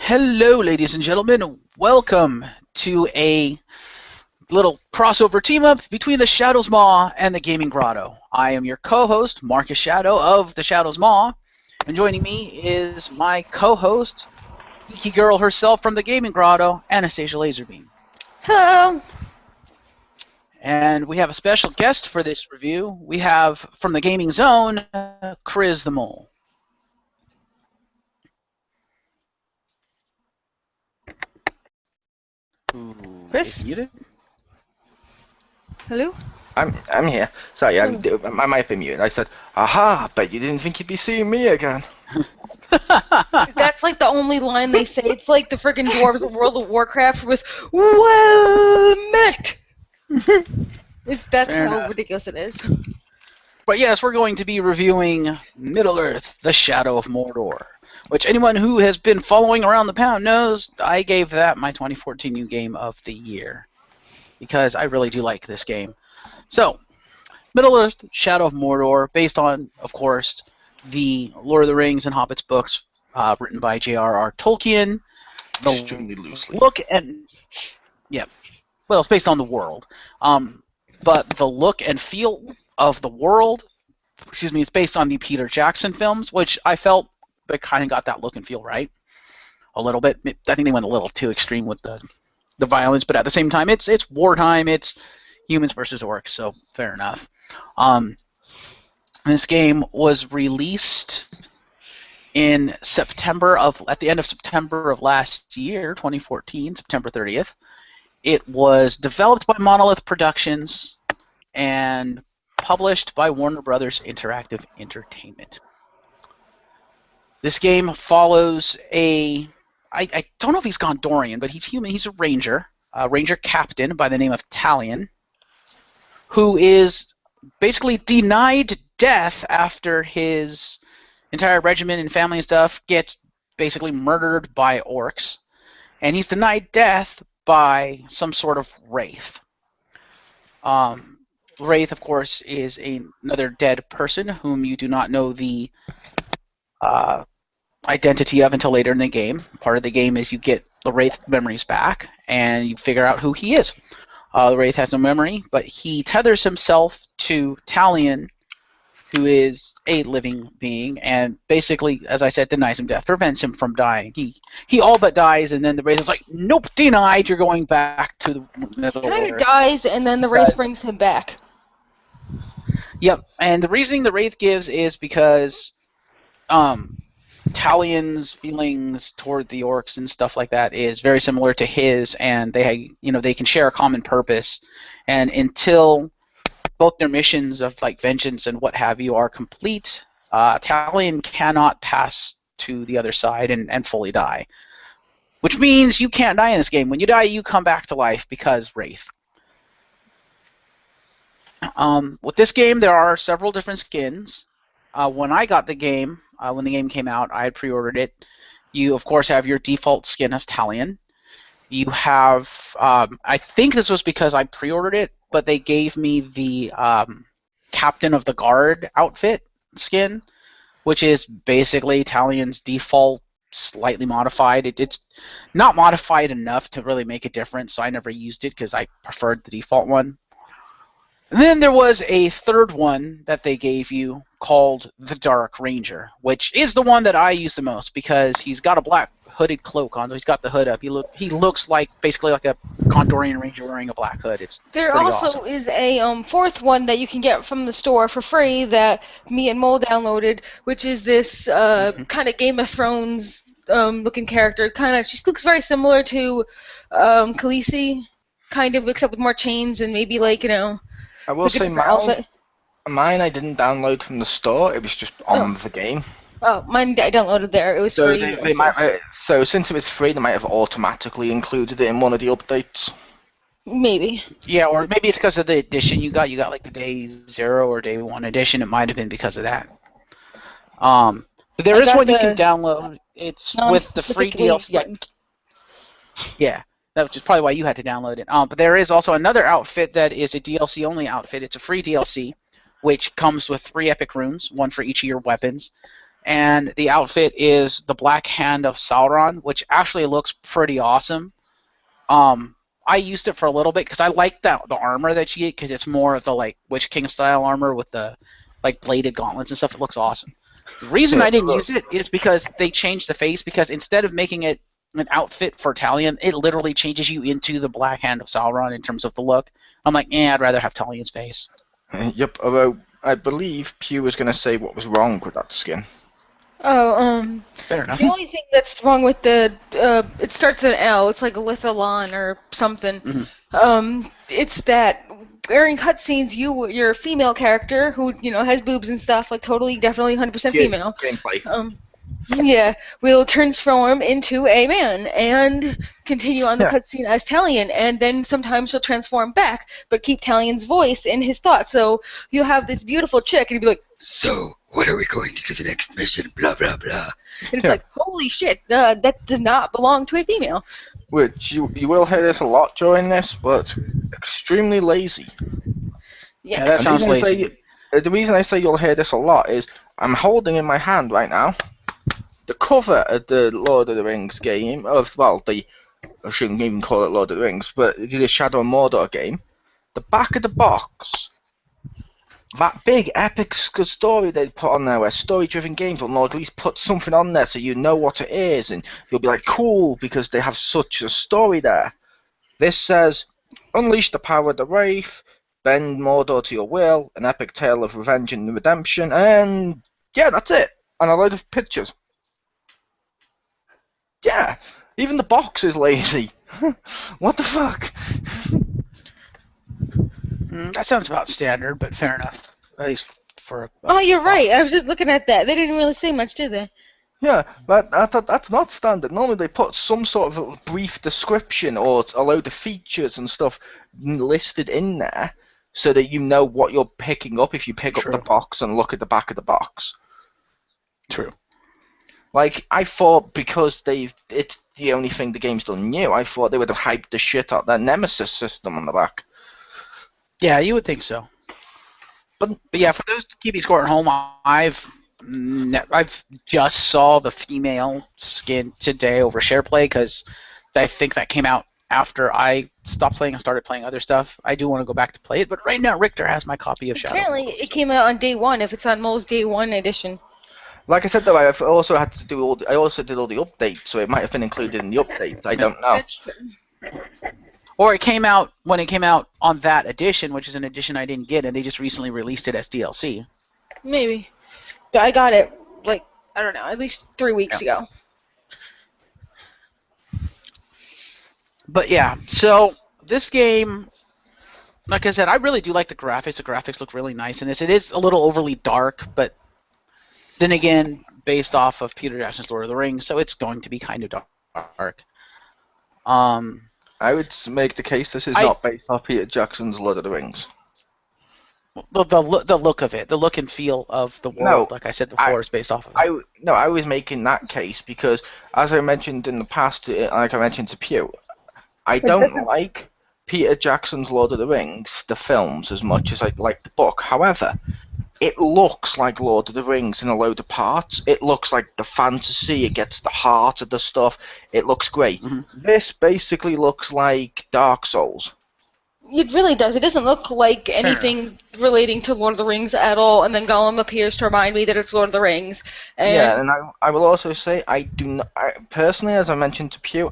Hello, ladies and gentlemen. Welcome to a little crossover team-up between the Shadow's Maw and the Gaming Grotto. I am your co-host, Marcus Shadow of the Shadow's Maw, and joining me is my co-host, Geeky Girl herself from the Gaming Grotto, Anastasia Laserbeam. Hello! And we have a special guest for this review. We have, from the Gaming Zone, Chriz The Mole. Chris? Muted? Hello? I'm here. Sorry, I might have been muted. I said, "Aha! Bet you didn't think you'd be seeing me again." That's like the only line they say. It's like the freaking dwarves of World of Warcraft with "Well met." That's Fair how enough. ridiculous it is. But yes, we're going to be reviewing Middle-earth, The Shadow of Mordor, which anyone who has been following around the pound knows I gave that my 2014 new game of the year, because I really do like this game. So, Middle-earth, Shadow of Mordor, based on, of course, the Lord of the Rings and Hobbits books written by J.R.R. Tolkien. Extremely loosely. Look and... Yeah. Well, it's based on the world. But the look and feel of the world, it's based on the Peter Jackson films, which I felt they kind of got that look and feel right. A little bit. I think they went a little too extreme with the violence, but at the same time, it's wartime, it's humans versus orcs, so fair enough. This game was released at the end of September of last year, 2014, September 30th. It was developed by Monolith Productions and published by Warner Brothers Interactive Entertainment. This game follows I don't know if he's Gondorian, but he's human. He's a ranger captain by the name of Talion, who is basically denied death after his entire regiment and family and stuff gets basically murdered by orcs. And he's denied death by some sort of wraith. Wraith, of course, is another dead person whom you do not know the identity of until later in the game. Part of the game is you get the Wraith memories back, and you figure out who he is. The Wraith has no memory, but he tethers himself to Talion, who is a living being, and basically, as I said, denies him death, prevents him from dying. He all but dies, and then the Wraith is like, "Nope, denied. You're going back to the Middle He kind Earth." of dies, and then the Wraith brings him back. Yep, and the reasoning the Wraith gives is because Talion's feelings toward the orcs and stuff like that is very similar to his, and they can share a common purpose. And until both their missions of like vengeance and what have you are complete, Talion cannot pass to the other side and fully die. Which means you can't die in this game. When you die, you come back to life because Wraith. With this game, there are several different skins. When I got the game, when the game came out, I had pre-ordered it. You, of course, have your default skin as Talion. You have, I think this was because I pre-ordered it, but they gave me the Captain of the Guard outfit skin, which is basically Talion's default, slightly modified. It's not modified enough to really make a difference, so I never used it because I preferred the default one. And then there was a third one that they gave you called the Dark Ranger, which is the one that I use the most because he's got a black hooded cloak on, so he's got the hood up. He looks like basically like a Gondorian ranger wearing a black hood. There pretty also awesome. is a fourth one that you can get from the store for free that me and Mole downloaded, which is this kind of Game of Thrones looking character. She looks very similar to Khaleesi, kind of, except with more chains and maybe I will say mine I didn't download from the store. It was just on the game. Oh, mine I downloaded there. It was So free. they might. So since it was free, they might have automatically included it in one of the updates. Maybe. Yeah, or maybe it's because of the edition you got. You got like the Day 0 or Day 1 edition. It might have been because of that. But there is one you can download. It's with the free DLC. Yeah, that's probably why you had to download it. But there is also another outfit that is a DLC-only outfit. It's a free DLC, which comes with 3 epic runes, one for each of your weapons. and the outfit is the Black Hand of Sauron, which actually looks pretty awesome. I used it for a little bit because I like the armor that you get because it's more of the like Witch King style armor with the like bladed gauntlets and stuff. It looks awesome. The reason I didn't use it is because they changed the face, because instead of making it an outfit for Talion, it literally changes you into the Black Hand of Sauron in terms of the look. I'm like, I'd rather have Talion's face. Yep, although I believe Pew was going to say what was wrong with that skin. Oh, fair enough. The only thing that's wrong with the, it starts with an L, it's like Lithalon or something. Mm-hmm. It's that during cutscenes, your female character, who, has boobs and stuff, like totally, definitely 100% female. Gameplay. Yeah, will transform into a man and continue on the cutscene as Talion, and then sometimes she'll transform back, but keep Talion's voice in his thoughts. So you'll have this beautiful chick, and you'll be like, "So, what are we going to do the next mission? Blah blah blah." And it's like, holy shit, that does not belong to a female. Which you will hear this a lot during this, but extremely lazy. Yes. Yeah, that sounds lazy. The reason I say you'll hear this a lot is I'm holding in my hand right now the cover of the Lord of the Rings game, I shouldn't even call it Lord of the Rings, but the Shadow of Mordor game. The back of the box, that big epic story they put on there, where story-driven games will at least put something on there so you know what it is, and you'll be like, cool, because they have such a story there. This says, unleash the power of the Wraith, bend Mordor to your will, an epic tale of revenge and redemption, and yeah, that's it. And a load of pictures. Yeah, even the box is lazy. What the fuck? That sounds about standard, but fair enough. At least for. Oh, you're right. I was just looking at that. They didn't really say much, did they? Yeah, but I thought that's not standard. Normally they put some sort of brief description or a load of features and stuff listed in there so that you know what you're picking up if you pick up the box and look at the back of the box. True. Like, I thought because it's the only thing the game's done new, I thought they would have hyped the shit out their Nemesis system on the back. Yeah, you would think so. But yeah, for those keeping score at home, I've just saw the female skin today over SharePlay because I think that came out after I stopped playing and started playing other stuff. I do want to go back to play it, but right now Richter has my copy of Shadow. Apparently, it came out on day one. If it's on Mole's day one edition. Like I said though, I also did all the updates, so it might have been included in the updates. I don't know. Or it came out when it came out on that edition, which is an edition I didn't get, and they just recently released it as DLC. Maybe. But I got it, like, I don't know, at least 3 weeks ago. But yeah, so this game, like I said, I really do like the graphics. The graphics look really nice in this. It is a little overly dark, but then again, based off of Peter Jackson's Lord of the Rings, so it's going to be kind of dark. I would make the case this is not based off Peter Jackson's Lord of the Rings. The look of it, the look and feel of the world, like I said before, is based off of it. I was making that case because, as I mentioned in the past, like I mentioned to Pew, I don't like Peter Jackson's Lord of the Rings, the films, as much as I like the book. However, it looks like Lord of the Rings in a load of parts. It looks like the fantasy. It gets the heart of the stuff. It looks great. Mm-hmm. This basically looks like Dark Souls. It really does. It doesn't look like anything relating to Lord of the Rings at all, and then Gollum appears to remind me that it's Lord of the Rings. And I will also say, personally, as I mentioned to Pew,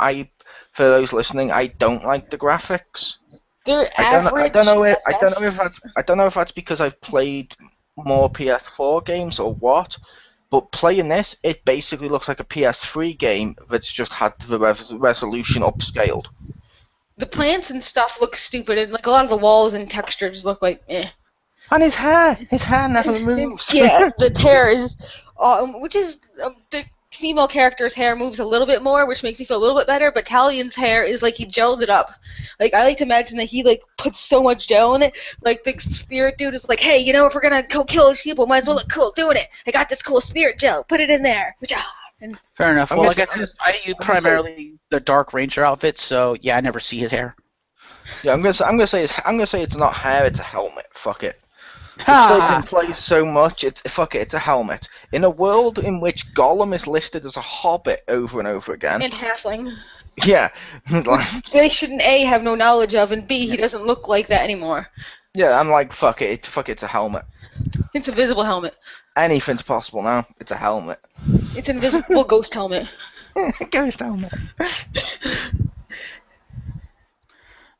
for those listening, I don't like the graphics. They're average. I don't know if that's because I've played more PS4 games or what, but playing this, it basically looks like a PS3 game that's just had the resolution upscaled. The plants and stuff look stupid, and like a lot of the walls and textures look like eh. And his hair never moves. Yeah, the hair is, which is the female character's hair moves a little bit more, which makes me feel a little bit better. But Talion's hair is like he gelled it up. Like I like to imagine that he like puts so much gel in it. Like the spirit dude is like, hey, if we're gonna go kill these people, might as well look cool doing it. I got this cool spirit gel. Put it in there. Fair enough. Well, like I said, I use primarily the Dark Ranger outfit, so yeah, I never see his hair. Yeah, I'm gonna say it's not hair, it's a helmet. Fuck it. It stays in Ha! place so much. It's a helmet. In a world in which Gollum is listed as a hobbit over and over again. And halfling. Yeah. Which they shouldn't A, have no knowledge of, and B, he doesn't look like that anymore. Yeah, I'm like, fuck it. Fuck it, it's a helmet. It's a visible helmet. Anything's possible now. It's a helmet. It's an invisible ghost helmet. Ghost helmet.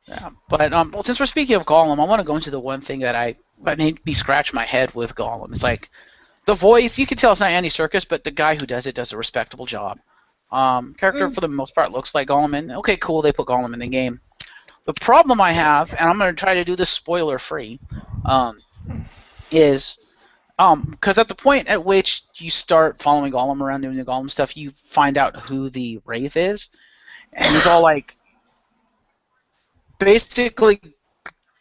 Yeah, but well, since we're speaking of Gollum, I want to go into the one thing that made me scratch my head with Gollum. It's like the voice. You can tell it's not Andy Serkis, but the guy who does it does a respectable job. Character for the most part looks like Gollum, and okay, cool, they put Gollum in the game. The problem I have, and I'm going to try to do this spoiler free, is because at the point at which you start following Gollum around doing the Gollum stuff, you find out who the Wraith is, and he's all like. Basically,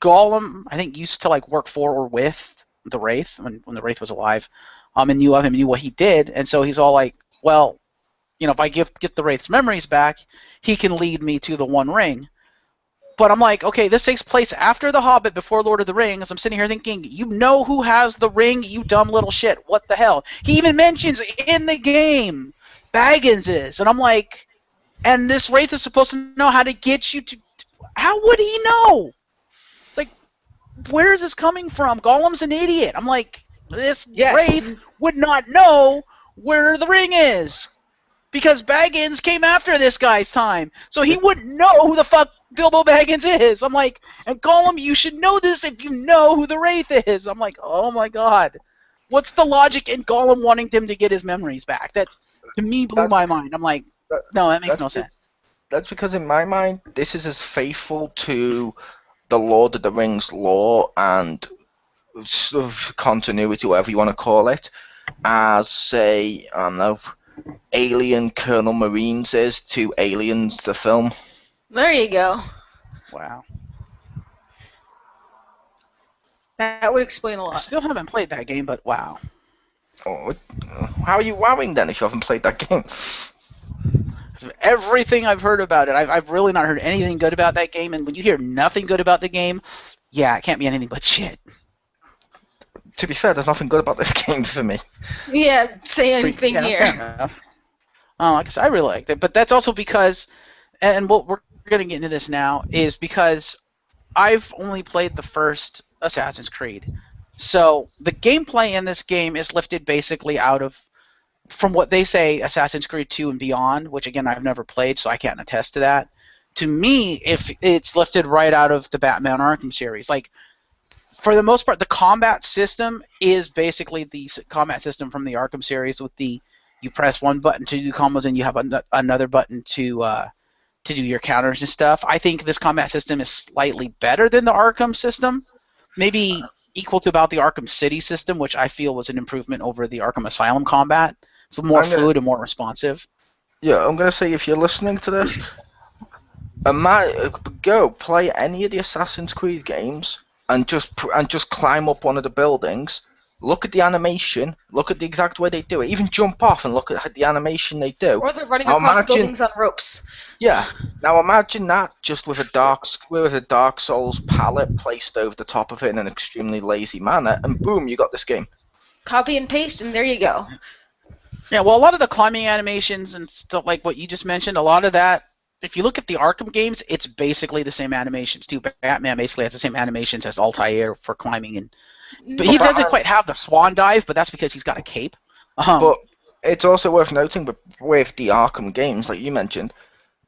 Gollum, I think, used to like work for or with the Wraith when the Wraith was alive, and knew of him, knew what he did, and so he's all like, well, if I get the Wraith's memories back, he can lead me to the One Ring. But I'm like, okay, this takes place after The Hobbit, before Lord of the Rings. I'm sitting here thinking, you know who has the ring, you dumb little shit. What the hell? He even mentions in the game Baggins is, and I'm like, and this Wraith is supposed to know how to get you to. How would he know? It's like, where is this coming from? Gollum's an idiot. I'm like, this Wraith would not know where the ring is. Because Baggins came after this guy's time. So he wouldn't know who the fuck Bilbo Baggins is. I'm like, and Gollum, you should know this if you know who the Wraith is. I'm like, oh my god. What's the logic in Gollum wanting him to get his memories back? That, to me, blew my mind. I'm like, no, that makes no sense. That's because in my mind, this is as faithful to the Lord of the Rings lore and sort of continuity, whatever you want to call it, as, say, I don't know, Alien Colonel Marines is to Aliens, the film. There you go. Wow. That would explain a lot. I still haven't played that game, but wow. Oh, how are you wowing then if you haven't played that game? Everything I've heard about it, I've really not heard anything good about that game, and when you hear nothing good about the game, yeah, it can't be anything but shit. To be fair, there's nothing good about this game for me. Yeah, same thing here. Fair enough. Like I said, I really liked it, but that's also because, and what we're going to get into this now, is because I've only played the first Assassin's Creed. So the gameplay in this game is lifted basically out of, from what they say, Assassin's Creed 2 and beyond, which again I've never played, so I can't attest to that. To me, if it's lifted right out of the Batman Arkham series, like for the most part, the combat system is basically the combat system from the Arkham series. With the you press one button to do combos, and you have another button to do your counters and stuff. I think this combat system is slightly better than the Arkham system, maybe equal to about the Arkham City system, which I feel was an improvement over the Arkham Asylum combat. It's more fluid and more responsive. Yeah, I'm going to say, if you're listening to this, go play any of the Assassin's Creed games and just climb up one of the buildings. Look at the animation. Look at the exact way they do it. Even jump off and look at the animation they do. Or they're running across buildings on ropes. Yeah. Now imagine that just with a Dark Souls palette placed over the top of it in an extremely lazy manner, and boom, you got this game. Copy and paste, and there you go. Yeah, well, a lot of the climbing animations and stuff like what you just mentioned, a lot of that, if you look at the Arkham games, it's basically the same animations too. Batman basically has the same animations as Altair for climbing, but he doesn't quite have the swan dive, but that's because he's got a cape. But it's also worth noting that with the Arkham games, like you mentioned,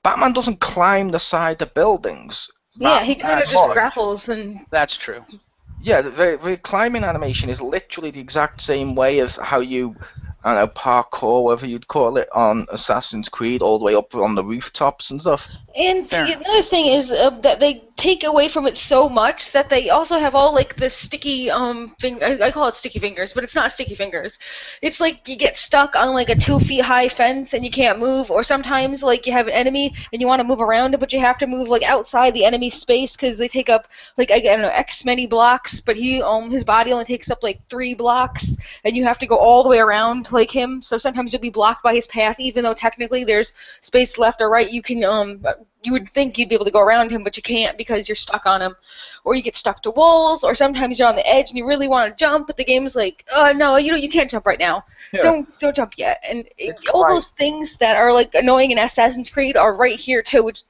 Batman doesn't climb the side of buildings. Yeah, he kind of just grapples and... That's true. Yeah, the climbing animation is literally the exact same way of how you, I don't know, parkour, whatever you'd call it, on Assassin's Creed, all the way up on the rooftops and stuff. And the other thing is that they take away from it so much that they also have all like the sticky I call it sticky fingers, but it's not sticky fingers. It's like you get stuck on like a 2 feet high fence and you can't move, or sometimes like you have an enemy and you want to move around it, but you have to move like outside the enemy space because they take up like I don't know X many blocks, but his body only takes up like 3 blocks, and you have to go all the way around like him. So sometimes you'll be blocked by his path, even though technically there's space left or right. You can you would think you'd be able to go around him, but you can't because you're stuck on him, or you get stuck to walls, or sometimes you're on the edge and you really want to jump, but the game's like, oh no, you can't jump right now. Yeah. Don't jump yet. And It's all like- those things that are like annoying in Assassin's Creed are right here too, which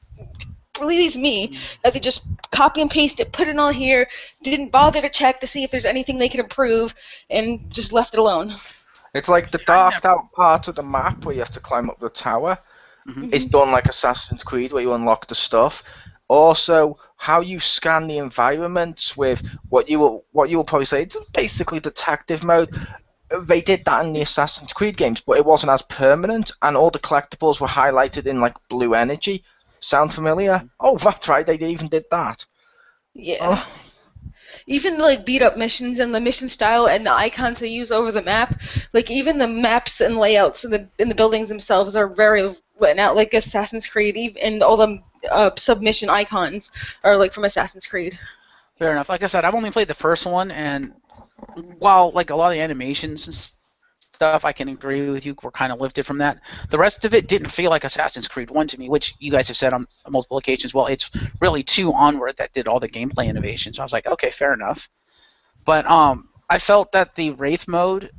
relieves me that they just copy and paste it, put it on here, didn't bother to check to see if there's anything they could improve, and just left it alone. It's like the darked out part of the map where you have to climb up the tower. It's done like Assassin's Creed where you unlock the stuff. Also, how you scan the environments with what you will probably say it's basically detective mode. They did that in the Assassin's Creed games, but it wasn't as permanent, and all the collectibles were highlighted in like blue energy. Sound familiar? Oh, that's right, they even did that. Yeah. Oh. Even the like beat up missions and the mission style and the icons they use over the map, like even the maps and layouts in the buildings themselves are very written out like Assassin's Creed, and all the submission icons are like from Assassin's Creed. Fair enough. Like I said, I've only played the first one, and while like a lot of the animations and stuff, I can agree with you, were kind of lifted from that. The rest of it didn't feel like Assassin's Creed 1 to me, which you guys have said on multiple occasions. Well, it's really 2 onward that did all the gameplay innovations. So I was like, okay, fair enough. But I felt that the Wraith mode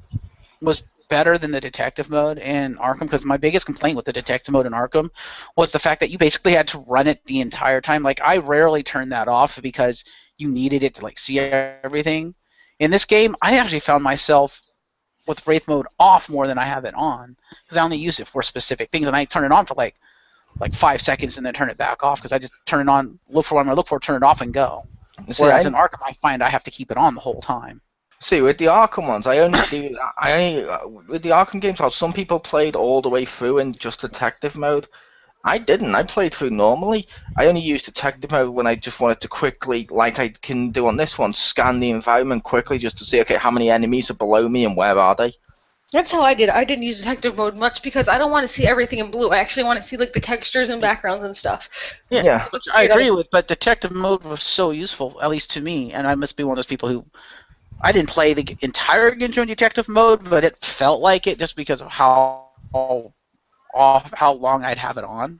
was better than the detective mode in Arkham, because my biggest complaint with the detective mode in Arkham was the fact that you basically had to run it the entire time. Like, I rarely turned that off because you needed it to like see everything. In this game, I actually found myself with Wraith mode off more than I have it on, because I only use it for specific things, and I turn it on for like 5 seconds and then turn it back off, because I just turn it on, look for what I look for, turn it off, and go. See, Whereas in Arkham, I find I have to keep it on the whole time. See, with the Arkham ones, with the Arkham games, how some people played all the way through in just detective mode. I didn't. I played through normally. I only used detective mode when I just wanted to quickly, like I can do on this one, scan the environment quickly just to see, okay, how many enemies are below me and where are they. That's how I did. I didn't use detective mode much because I don't want to see everything in blue. I actually want to see like the textures and backgrounds and stuff. Yeah. Which I agree with, but detective mode was so useful, at least to me, and I must be one of those people who I didn't play the entire game in detective mode, but it felt like it just because of how long I'd have it on.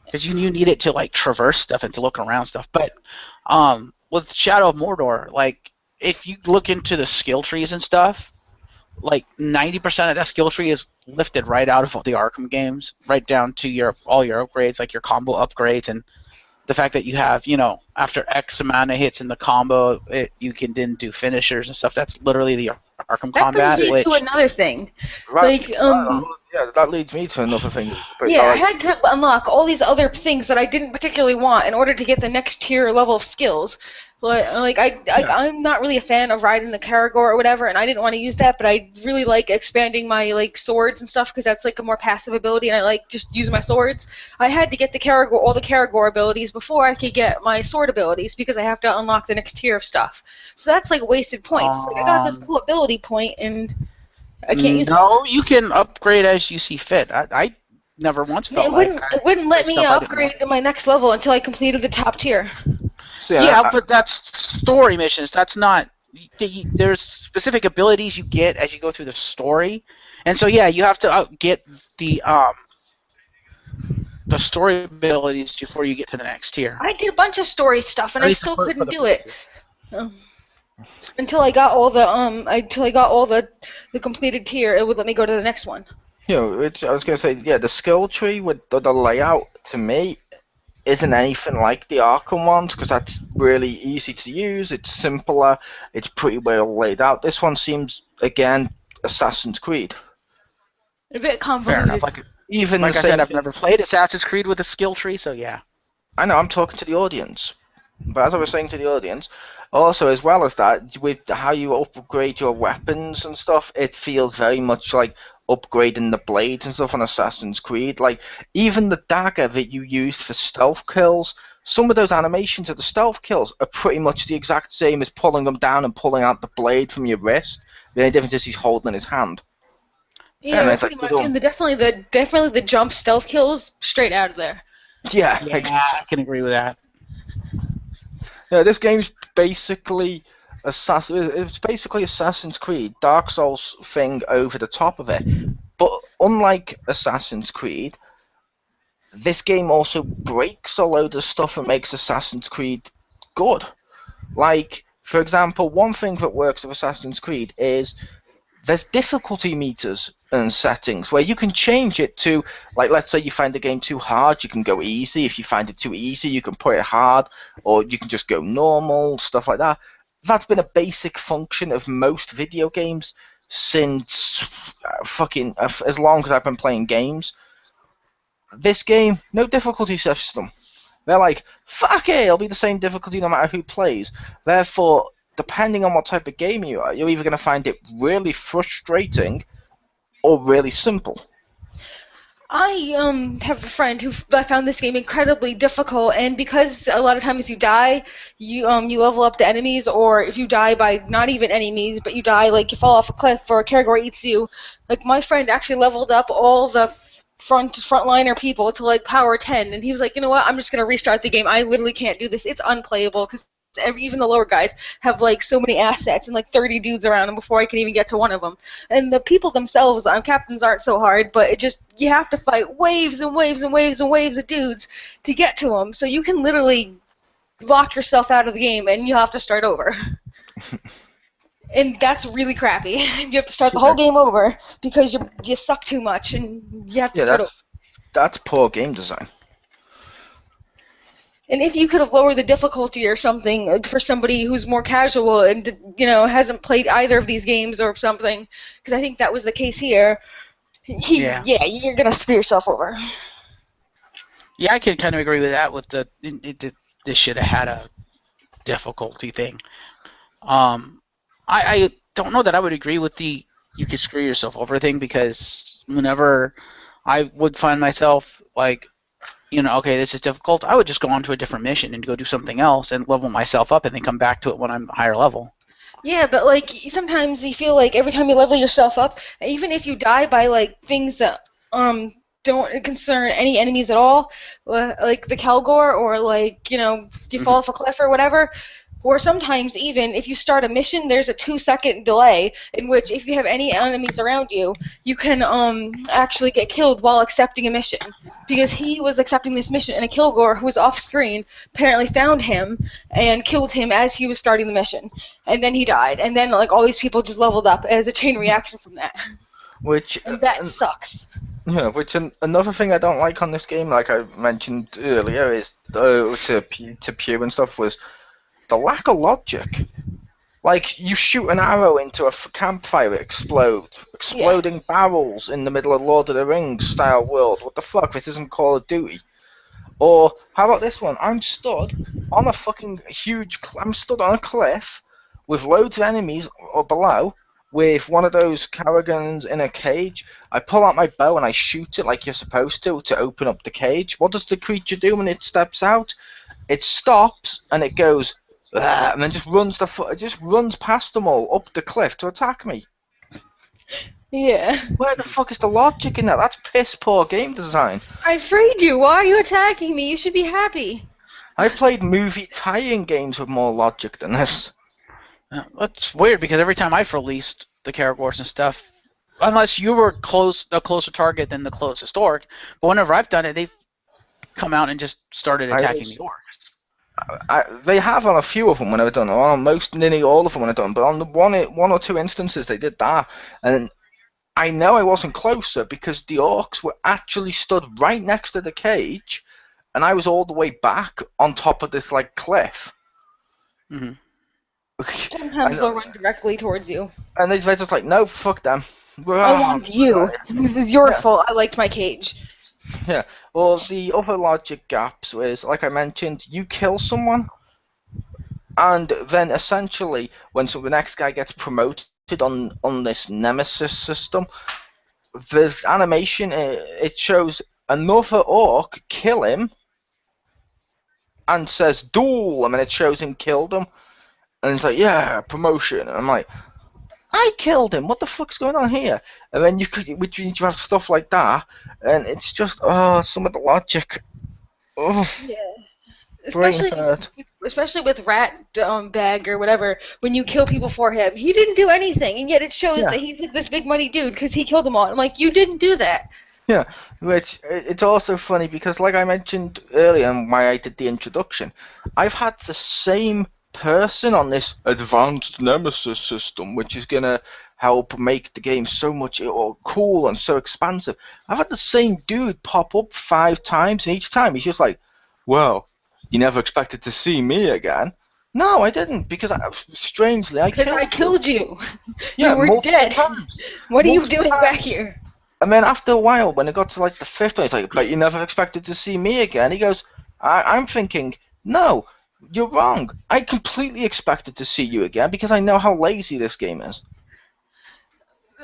Because you need it to like traverse stuff and to look around stuff. But with Shadow of Mordor, like if you look into the skill trees and stuff, like 90% of that skill tree is lifted right out of the Arkham games, right down to all your upgrades, like your combo upgrades, and the fact that you have, after X amount of hits in the combo, you can then do finishers and stuff. That's literally the Arkham That combat. brings me to another thing. Right. Like, Yeah, that leads me to another thing. But yeah, I had to unlock all these other things that I didn't particularly want in order to get the next tier level of skills. Like I'm not really a fan of riding the Karagor or whatever, and I didn't want to use that, but I really like expanding my like swords and stuff because that's like a more passive ability, and I like just using my swords. I had to get all the Karagor abilities before I could get my sword abilities because I have to unlock the next tier of stuff. So that's like wasted points. Like I got this cool ability point and I can't use it. No, you can upgrade as you see fit. I never once felt it wouldn't let me upgrade to my next level until I completed the top tier. So, but that's story missions. That's not. There's specific abilities you get as you go through the story, and so yeah, you have to get the story abilities before you get to the next tier. I did a bunch of story stuff, and I still couldn't do it. Until I got all the completed tier, it would let me go to the next one. I was gonna say, yeah, the skill tree with the layout to me isn't anything like the Arkham ones because that's really easy to use. It's simpler. It's pretty well laid out. This one seems again Assassin's Creed. A bit convoluted. Fair enough. Like I said, I've never played Assassin's Creed with a skill tree, so yeah. I know, I'm talking to the audience. But as I was saying to the audience, also as well as that, with how you upgrade your weapons and stuff, it feels very much like upgrading the blades and stuff on Assassin's Creed. Like, even the dagger that you used for stealth kills, some of those animations of the stealth kills are pretty much the exact same as pulling them down and pulling out the blade from your wrist. The only difference is he's holding in his hand. Yeah, pretty much. And definitely the jump stealth kills straight out of there. Yeah, I can agree with that. Yeah, this game's basically it's basically Assassin's Creed, Dark Souls thing over the top of it. But unlike Assassin's Creed, this game also breaks a load of stuff and makes Assassin's Creed good. Like, for example, one thing that works with Assassin's Creed is there's difficulty meters and settings where you can change it to, like, let's say you find the game too hard, you can go easy. If you find it too easy, you can put it hard, or you can just go normal, stuff like that. That's been a basic function of most video games since as long as I've been playing games. This game, no difficulty system. They're like, fuck it, it'll be the same difficulty no matter who plays. Therefore, depending on what type of game you are, you're either going to find it really frustrating or really simple. I have a friend who I found this game incredibly difficult, and because a lot of times you die, you level up the enemies, or if you die by not even enemies, but you die like you fall off a cliff or a Karagor eats you. Like my friend actually leveled up all the frontliner people to like power 10, and he was like, you know what? I'm just gonna restart the game. I literally can't do this. It's unplayable because even the lower guys have like so many assets and like 30 dudes around them before I can even get to one of them. And the people themselves, captains aren't so hard, but it just you have to fight waves and waves and waves and waves of dudes to get to them. So you can literally lock yourself out of the game and you have to start over. And that's really crappy. You have to start the whole game over because you suck too much and you have to start over. That's poor game design. And if you could have lowered the difficulty or something like for somebody who's more casual and hasn't played either of these games or something, because I think that was the case here, you're gonna screw yourself over. Yeah, I can kind of agree with that. With this should have had a difficulty thing. I don't know that I would agree with the you could screw yourself over thing, because whenever I would find myself like, okay, this is difficult, I would just go on to a different mission and go do something else and level myself up and then come back to it when I'm higher level. Yeah, but like sometimes you feel like every time you level yourself up, even if you die by like things that don't concern any enemies at all, like the Kelgor, or like you fall off a cliff or whatever. Or sometimes even if you start a mission, there's a 2-second delay in which if you have any enemies around you, you can actually get killed while accepting a mission. Because he was accepting this mission, and a Kilgore who was off screen apparently found him and killed him as he was starting the mission. And then he died. And then like all these people just leveled up as a chain reaction from that. And that sucks. Yeah, another thing I don't like on this game, like I mentioned earlier, is to Pew and stuff, was the lack of logic. Like, you shoot an arrow into a campfire, it explodes. Exploding barrels in the middle of Lord of the Rings style world. What the fuck? This isn't Call of Duty. Or, how about this one? I'm stood on a fucking I'm stood on a cliff with loads of enemies below, with one of those Karagans in a cage. I pull out my bow and I shoot it like you're supposed to open up the cage. What does the creature do when it steps out? It stops and it goes, and then just runs past them all up the cliff to attack me. Yeah. Where the fuck is the logic in that? That's piss poor game design. I freed you. Why are you attacking me? You should be happy. I played movie tie-in games with more logic than this. That's weird, because every time I've released the Karagors and stuff, unless you were a closer target than the closest orc, but whenever I've done it, they've come out and just started attacking the orcs. They have on a few of them when I've done it, on nearly all of them when I've done, but on the one or two instances they did that, and I know I wasn't closer because the orcs were actually stood right next to the cage, and I was all the way back on top of this like cliff. Mm-hmm. Sometimes they'll run directly towards you. And they're just like, no, fuck them. I want you. This is your fault. I liked my cage. Yeah. Well, the other logic gaps was, like I mentioned, you kill someone, and then essentially, when the next guy gets promoted on this nemesis system, the animation, it shows another orc kill him, and says duel, and then it shows him killed him. And it's like, yeah, promotion. And I'm like, I killed him. What the fuck's going on here? And then you have stuff like that, and it's just, some of the logic. Oh, yeah. Especially with Rat Bag or whatever, when you kill people for him, he didn't do anything, and yet it shows that he's like this big money dude because he killed them all. I'm like, you didn't do that. Yeah, which it's also funny because, like I mentioned earlier, and why I did the introduction, I've had the same person on this advanced nemesis system, which is gonna help make the game so much cool and so expansive. I've had the same dude pop up 5 times, and each time he's just like, "Well, you never expected to see me again." No, I didn't, because strangely I Because I killed you. killed you. Yeah, You were multiple dead. times. What are you Multiple doing times. back here? And then after a while, when it got to like the fifth one, it's like, but you never expected to see me again. He goes, I'm thinking, no, you're wrong. I completely expected to see you again because I know how lazy this game is.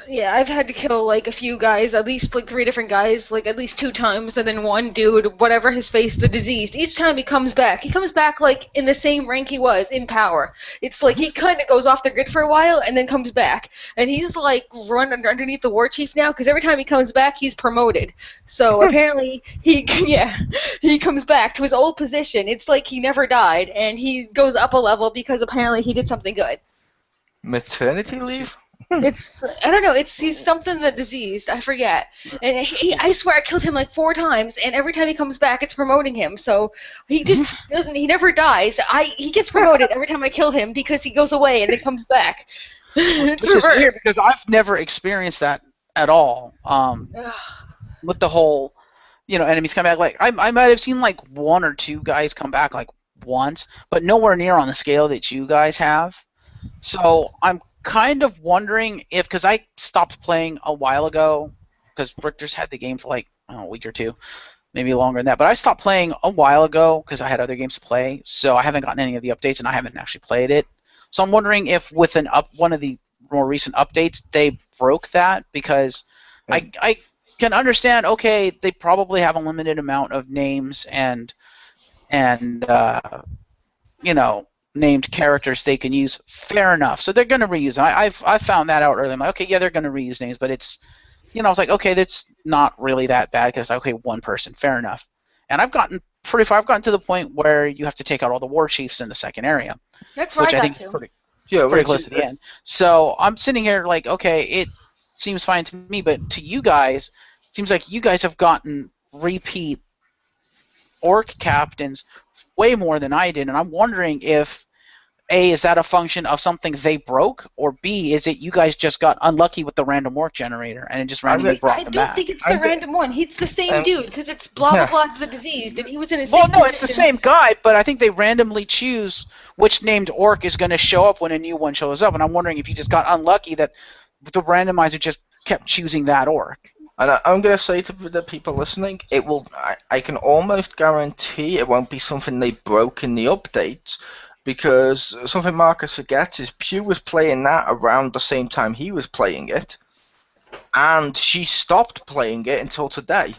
Yeah, I've had to kill like a few guys, at least like 3 different guys, like at least 2 times, and then one dude, whatever his face, the diseased. Each time he comes back like in the same rank he was in power. It's like he kind of goes off the grid for a while and then comes back, and he's like run underneath the war chief now because every time he comes back he's promoted. So apparently he yeah he comes back to his old position. It's like he never died, and he goes up a level because apparently he did something good. Maternity leave? It's I don't know. He's something that diseased. I forget. And I swear I killed him like 4 times, and every time he comes back, it's promoting him. So he just doesn't. He never dies. He gets promoted every time I kill him because he goes away and then comes back. It's Which is weird reversed. because I've never experienced that at all. Ugh. With the whole, enemies come back. Like I might have seen like 1 or 2 guys come back like once, but nowhere near on the scale that you guys have. So I'm kind of wondering if, because I stopped playing a while ago, because Richter's had the game for like a week or two, maybe longer than that. But I stopped playing a while ago because I had other games to play, so I haven't gotten any of the updates and I haven't actually played it. So I'm wondering if with one of the more recent updates they broke that, because I can understand. Okay, they probably have a limited amount of names and you know, named characters they can use. Fair enough. So they're going to reuse them. I've found that out early. I'm like, okay, yeah, they're going to reuse names, but it's, I was like, okay, that's not really that bad because okay, one person, fair enough. And I've gotten pretty far. I've gotten to the point where you have to take out all the war chiefs in the second area, That's where I which I got think is to. Yeah, pretty which close to the end. So I'm sitting here like, okay, it seems fine to me, but to you guys, it seems like you guys have gotten repeat orc captains way more than I did, and I'm wondering if A, is that a function of something they broke, or B, is it you guys just got unlucky with the random orc generator and it just I'm randomly gonna, brought I them don't think back? it's the random one. He's the same um, dude because it's blah blah yeah. blah the diseased, and he was in the Well, same no, it's the position. same guy, but I think they randomly choose which named orc is going to show up when a new one shows up, and I'm wondering if you just got unlucky that the randomizer just kept choosing that orc. And I'm going to say to the people listening, it will. I can almost guarantee it won't be something they broke in the updates, because something Marcus forgets is Pew was playing that around the same time he was playing it, and she stopped playing it until today.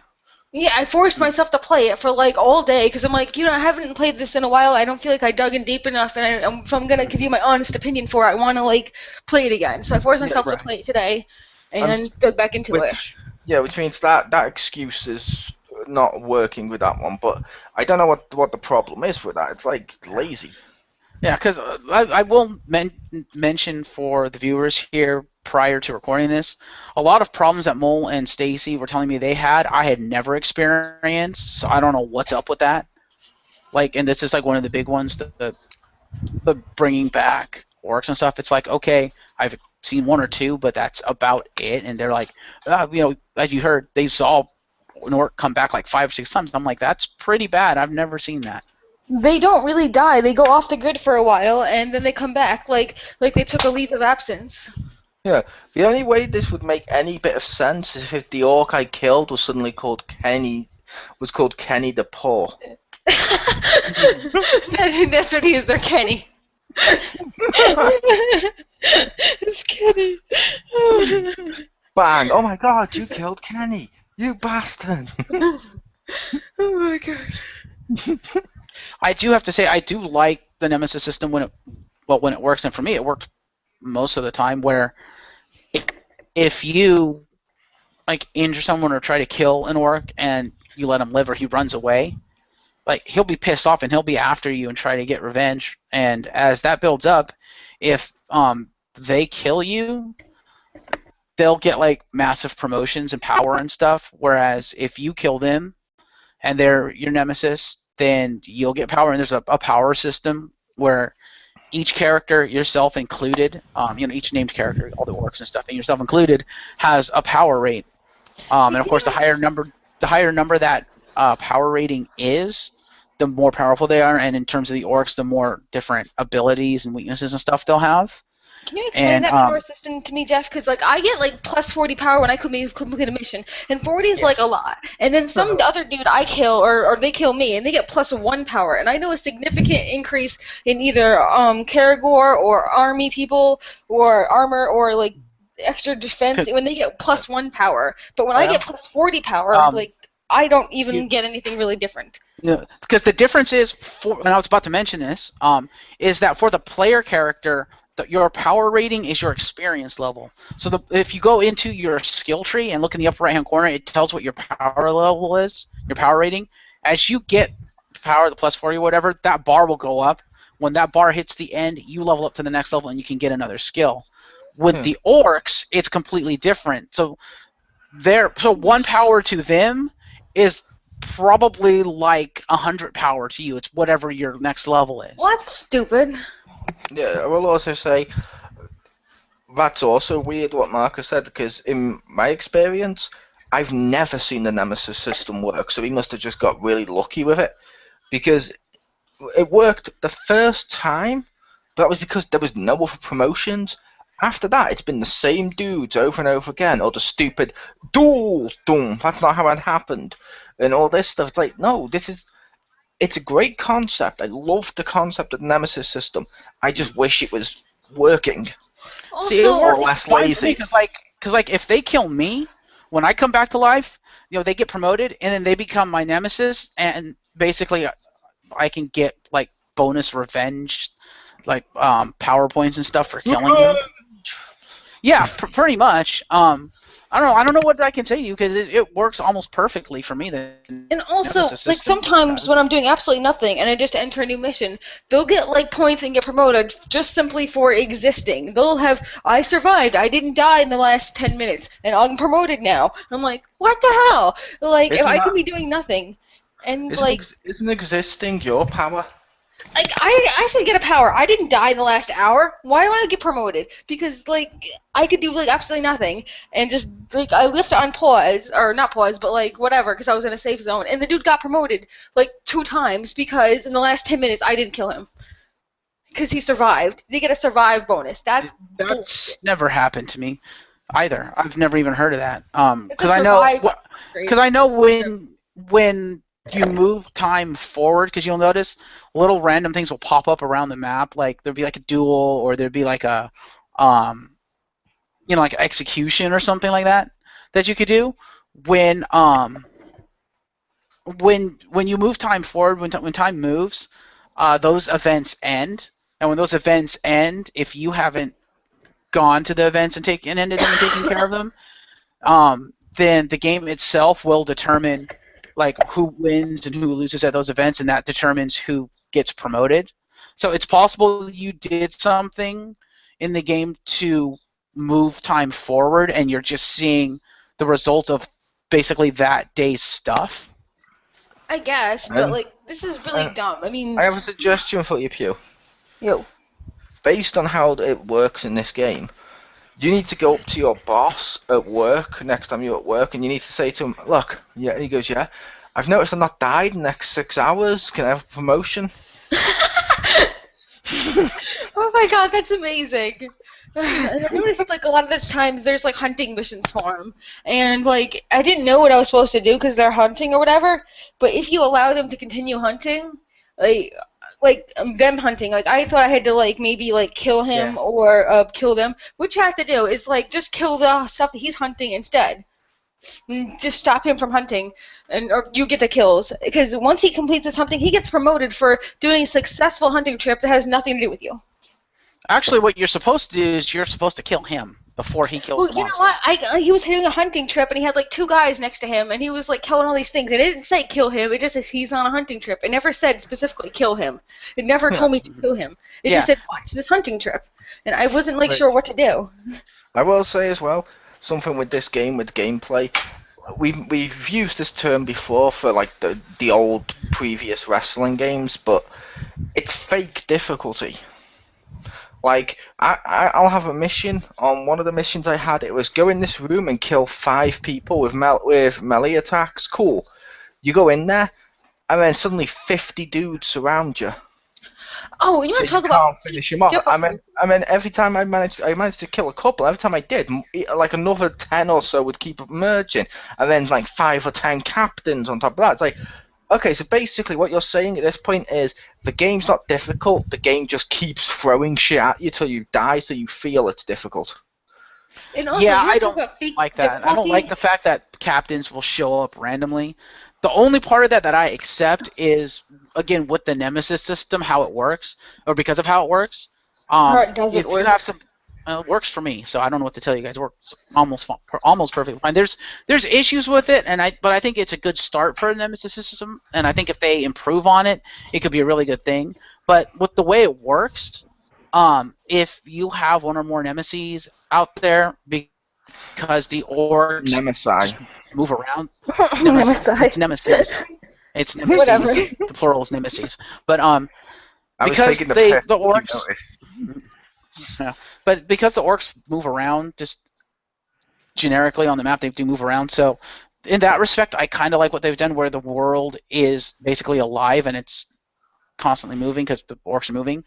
Yeah, I forced myself to play it for like all day because I'm like, I haven't played this in a while. I don't feel like I dug in deep enough, and if I'm gonna give you my honest opinion for it, I want to like play it again. So I forced myself to Right. play it today, And and dug back into it. which means that excuse is not working with that one. But I don't know what the problem is with that. It's like lazy. Yeah, because I will mention for the viewers here prior to recording this, a lot of problems that Mole and Stacy were telling me they had, I had never experienced, so I don't know what's up with that. Like, and this is like one of the big ones, the bringing back orcs and stuff. It's like, okay, I've seen 1 or 2, but that's about it. And they're like, as you heard, they saw an orc come back like 5 or 6 times. I'm like, that's pretty bad. I've never seen that. They don't really die. They go off the grid for a while, and then they come back like they took a leave of absence. Yeah, the only way this would make any bit of sense is if the orc I killed was suddenly called Kenny, was called Kenny the Poor. That's what he is. They're Kenny. It's Kenny. Bang! Oh my God, you killed Kenny, you bastard! Oh my god. I do have to say, I do like the Nemesis system when it works, and for me, it worked most of the time. Where if you like injure someone or try to kill an orc and you let him live or he runs away, like he'll be pissed off and he'll be after you and try to get revenge. And as that builds up, if they kill you, they'll get like massive promotions and power and stuff. Whereas if you kill them and they're your nemesis, then you'll get power. And there's a power system where each character, yourself included, each named character, all the orcs and stuff, and yourself included, has a power rate. And of course, the higher number that power rating is, the more powerful they are. And in terms of the orcs, the more different abilities and weaknesses and stuff they'll have. Can you explain that power system to me, Jeff? Because I get like plus 40 power when I complete a mission, and 40 is like a lot. And then some other dude I kill, or they kill me, and they get plus 1 power. And I know a significant increase in either Karagor or army people or armor or like extra defense when they get plus 1 power. But when I get plus 40 power, I don't even get anything really different. Because the difference is, and I was about to mention this, is that for the player character, your power rating is your experience level. So if you go into your skill tree and look in the upper right-hand corner, it tells what your power level is, your power rating. As you get power, the plus 40 or whatever, that bar will go up. When that bar hits the end, you level up to the next level and you can get another skill. With the orcs, it's completely different. So 1 power to them is probably like 100 power to you. It's whatever your next level is. Well, that's stupid. Yeah, I will also say that's also weird what Marcus said, because in my experience, I've never seen the Nemesis system work, so he must have just got really lucky with it, because it worked the first time, but that was because there was no other promotions. After that, it's been the same dudes over and over again, or the stupid duels, that's not how it happened, and all this stuff. It's like, no, it's a great concept. I love the concept of the Nemesis system. I just wish it was working. Also, or less lazy. Because if they kill me, when I come back to life, they get promoted, and then they become my nemesis, and basically I can get like bonus revenge, like power points and stuff for killing them. Yeah, pretty much. I don't know what I can say to you, because it works almost perfectly for me. And also, like sometimes when I'm doing absolutely nothing and I just enter a new mission, they'll get like points and get promoted just simply for existing. They'll have, I survived, I didn't die in the last 10 minutes, and I'm promoted now. I'm like, what the hell? Like, if I could be doing nothing, and isn't existing your power? Like, I should get a power. I didn't die in the last hour. Why do I get promoted? Because, like, I could do, like, absolutely nothing. And just, like, I left on pause. Or not pause, but, like, whatever, because I was in a safe zone. And the dude got promoted, like, 2 times because in the last 10 minutes I didn't kill him. Because he survived. They get a survive bonus. That's never happened to me either. I've never even heard of that. Because I know when you move time forward, because you'll notice little random things will pop up around the map, like there'll be like a duel, or there'll be like a like execution or something like that you could do when you move time forward, when time moves, those events end, and when those events end, if you haven't gone to the events and ended them and taken care of them, then the game itself will determine like who wins and who loses at those events, and that determines who gets promoted. So it's possible you did something in the game to move time forward, and you're just seeing the results of basically that day's stuff. I guess, but like, this is really dumb. I mean, I have a suggestion for you, Pew. Yo. Based on how it works in this game, you need to go up to your boss at work next time you're at work, and you need to say to him, look, yeah, he goes, yeah, I've noticed I've not died in the next 6 hours. Can I have a promotion? Oh my god, that's amazing. And I noticed, like, a lot of the times there's, like, hunting missions for him. And, like, I didn't know what I was supposed to do because they're hunting or whatever, but if you allow them to continue hunting, like them hunting, like, I thought I had to, like, maybe, like, kill him or kill them. What you have to do is, like, just kill the stuff that he's hunting instead. And just stop him from hunting, or you get the kills. Because once he completes his hunting, he gets promoted for doing a successful hunting trip that has nothing to do with you. Actually, what you're supposed to do is you're supposed to kill him before he kills the monster. Well, you know what? He was doing a hunting trip, and he had, like, 2 guys next to him, and he was, like, killing all these things. And it didn't say kill him. It just says he's on a hunting trip. It never said specifically kill him. It never told me to kill him. It just said watch this hunting trip. And I wasn't, like, sure what to do. I will say as well, something with this game with gameplay. We've used this term before for like the old previous wrestling games, but it's fake difficulty. Like I'll have a mission. On one of the missions I had, it was go in this room and kill 5 people with melee attacks. Cool. You go in there, and then suddenly 50 dudes surround you. Oh, you want to So talk you about can't finish him off. I mean, every time I managed to kill a couple. Every time I did, like another 10 or so would keep emerging, and then like 5 or 10 captains on top of that. It's like, okay, so basically what you're saying at this point is the game's not difficult. The game just keeps throwing shit at you till you die, so you feel it's difficult. And also, Yeah, you want I to talk don't about fake like that. difficulty? I don't like the fact that captains will show up randomly. The only part of that I accept is, again, with the Nemesis system, how it works, or because of how it works. How it doesn't If you work. have some, it works for me, so I don't know what to tell you guys. It works almost perfectly fine. There's issues with it, but I think it's a good start for a Nemesis system, and I think if they improve on it, it could be a really good thing. But with the way it works, if you have one or more Nemesis out there, because the orcs Nemesis. just move around. Nemesis. It's nemesis. It's nemesis. Whatever. The plural is nemesis. But I was because taking the the piss. orcs, You know it. yeah, but because the orcs move around just generically on the map, they do move around. So in that respect, I kind of like what they've done, where the world is basically alive and it's constantly moving because the orcs are moving.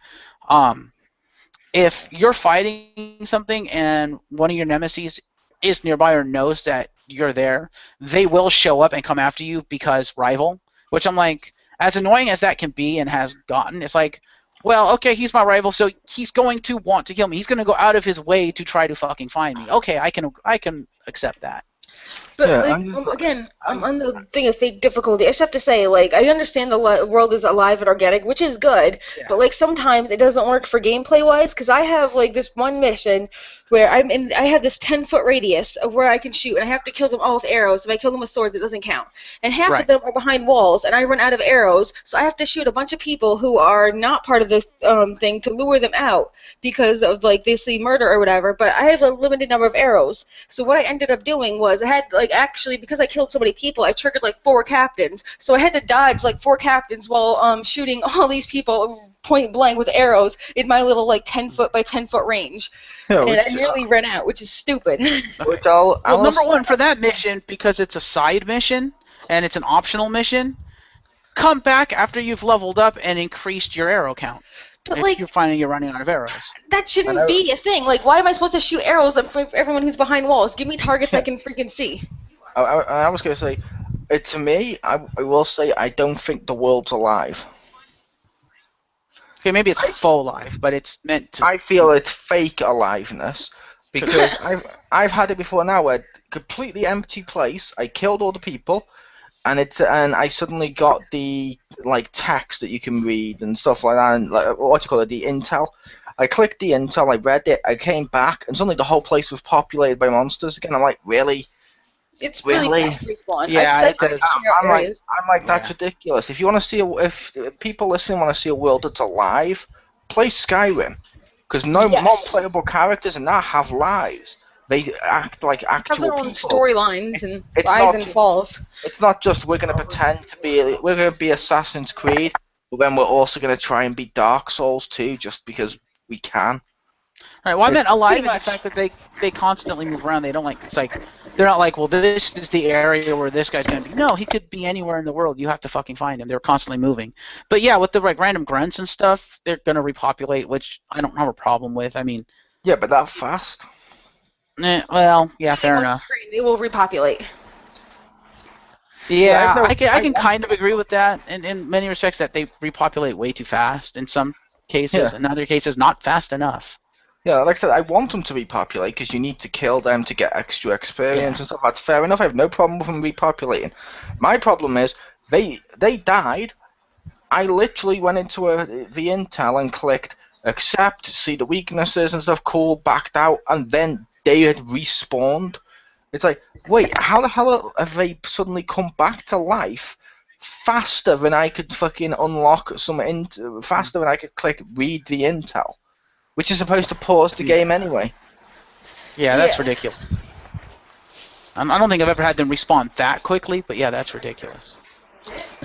If you're fighting something and one of your nemesis is nearby or knows that you're there, they will show up and come after you because rival. Which I'm like, as annoying as that can be and has gotten, it's like, well, okay, he's my rival, so he's going to want to kill me. He's going to go out of his way to try to fucking find me. Okay, I can accept that. But Yeah, like, again, on the thing of fake difficulty, I just have to say, like, I understand the world is alive and organic, which is good. Yeah. But like sometimes it doesn't work for gameplay wise, because I have like this one mission where I have this 10-foot radius of where I can shoot, and I have to kill them all with arrows. If I kill them with swords, it doesn't count. And half of Right. them are behind walls, and I run out of arrows, so I have to shoot a bunch of people who are not part of the thing to lure them out because of like they see murder or whatever. But I have a limited number of arrows, so what I ended up doing was I had like actually because I killed so many people, I triggered like 4 captains, so I had to dodge like 4 captains while shooting all these people point blank with arrows in my little like 10-foot by 10-foot range. Yeah, And I nearly ran out, which is stupid. which I'll Well, number one, for that mission, because it's a side mission and it's an optional mission, come back after you've leveled up and increased your arrow count. But If like you're finding you're running out of arrows. that I shouldn't know. be a thing. Like, why am I supposed to shoot arrows for everyone who's behind walls? Give me targets I can freaking see. I was going to say, to me, I will say I don't think the world's alive. Okay, maybe it's faux life, but it's meant to. I feel it's fake aliveness because I've had it before now where completely empty place. I killed all the people, and I suddenly got the like text that you can read and stuff like that, and like what do you call it, the intel. I clicked the intel, I read it, I came back, and suddenly the whole place was populated by monsters again. I'm like, really? It's really Really? fast respawn. Yeah, I it does. I'm like, that's ridiculous. If you want to see, if people listening want to see a world that's alive, play Skyrim, because no Yes. non-playable characters in that have lives. They act like have actual their own people. storylines and It's rise not and ju- falls. It's not just we're gonna pretend to be Assassin's Creed, but then we're also gonna try and be Dark Souls too, just because we can. Right. Well, I meant alive in Pretty the much. fact that they constantly move around. They don't like. It's like they're not like, well, this is the area where this guy's gonna be. No, he could be anywhere in the world. You have to fucking find him. They're constantly moving. But yeah, with the like random grunts and stuff, they're gonna repopulate, which I don't have a problem with. I mean, Yeah, but that fast. well, yeah, fair On enough. screen, they will repopulate. Yeah, I know- I can kind of agree with that in many respects that they repopulate way too fast in some cases. Yeah. In other cases, not fast enough. Yeah, like I said, I want them to repopulate because you need to kill them to get extra experience Yeah. and stuff. That's fair enough. I have no problem with them repopulating. My problem is they died. I literally went into the intel and clicked accept, see the weaknesses and stuff. Cool, backed out, and then they had respawned. It's like, wait, how the hell have they suddenly come back to life faster than I could fucking unlock faster than I could click read the intel? Which is supposed to pause the game anyway. Yeah, that's Yeah. ridiculous. I don't think I've ever had them respawn that quickly, but yeah, that's ridiculous.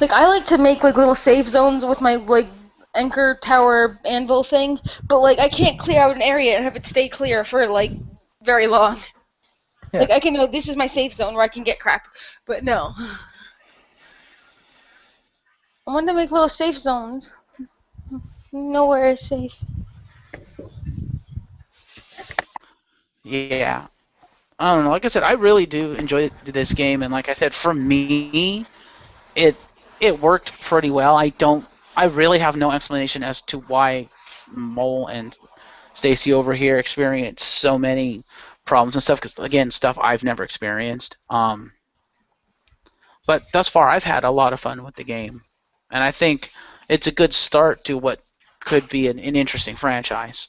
Like, I like to make, like, little safe zones with my, like, anchor tower anvil thing, but, like, I can't clear out an area and have it stay clear for, like, very long. Yeah. Like, I can know this is my safe zone where I can get crap, but no. I want to make little safe zones. Nowhere is safe. Yeah. I don't know. Like I said, I really do enjoy this game, and like I said, for me, it worked pretty well. I really have no explanation as to why Mole and Stacy over here experienced so many problems and stuff. Because again, stuff I've never experienced. But thus far, I've had a lot of fun with the game, and I think it's a good start to what could be an interesting franchise.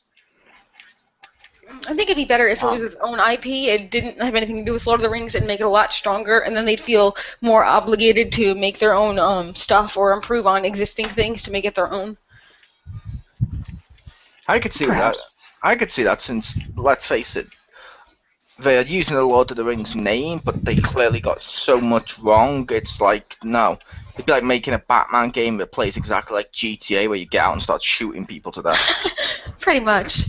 I think it'd be better if it was its own IP. It didn't have anything to do with Lord of the Rings and make it a lot stronger, and then they'd feel more obligated to make their own stuff or improve on existing things to make it their own. I could see Perhaps. that. I could see that since, let's face it, they're using the Lord of the Rings name, but they clearly got so much wrong. It's like, no. It'd be like making a Batman game that plays exactly like GTA, where you get out and start shooting people to death. Pretty much.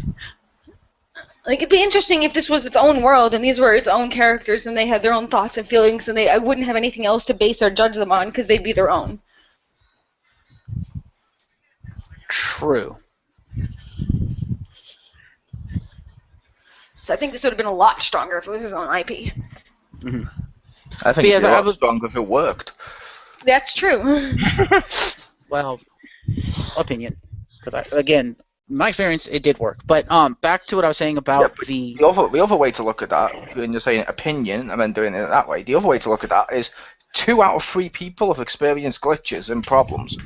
Like, it'd be interesting if this was its own world and these were its own characters and they had their own thoughts and feelings, and I wouldn't have anything else to base or judge them on because they'd be their own. True. So I think this would have been a lot stronger if it was his own IP. Mm-hmm. I think it'd be a lot stronger if it worked. That's true. Well, opinion. Because again, my experience, it did work. But back to what I was saying about the other way to look at that, when you're saying opinion and then doing it that way, the other way to look at that is 2 out of 3 people have experienced glitches and problems.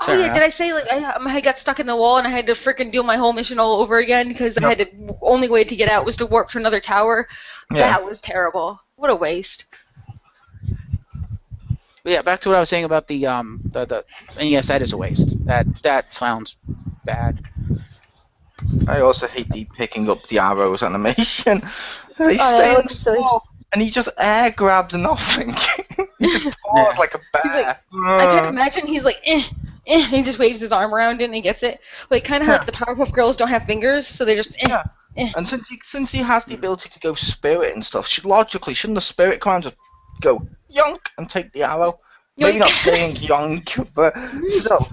Oh yeah, did I say like I got stuck in the wall and I had to freaking do my whole mission all over again because I had to only way to get out was to warp to another tower? Yeah. That was terrible. What a waste. Yeah, back to what I was saying about the and yes, that is a waste. That sounds bad. I also hate the picking up the arrows animation. They stay in the wall, and he just air grabs nothing. He just paws like a bear. I can't imagine he's like, he just waves his arm around it and he gets it. Like, kind of like the Powerpuff Girls don't have fingers, so they just, And since he has the ability to go spirit and stuff, logically, shouldn't the spirit come and just go yonk and take the arrow? Yoink. Maybe not saying yonk, but still.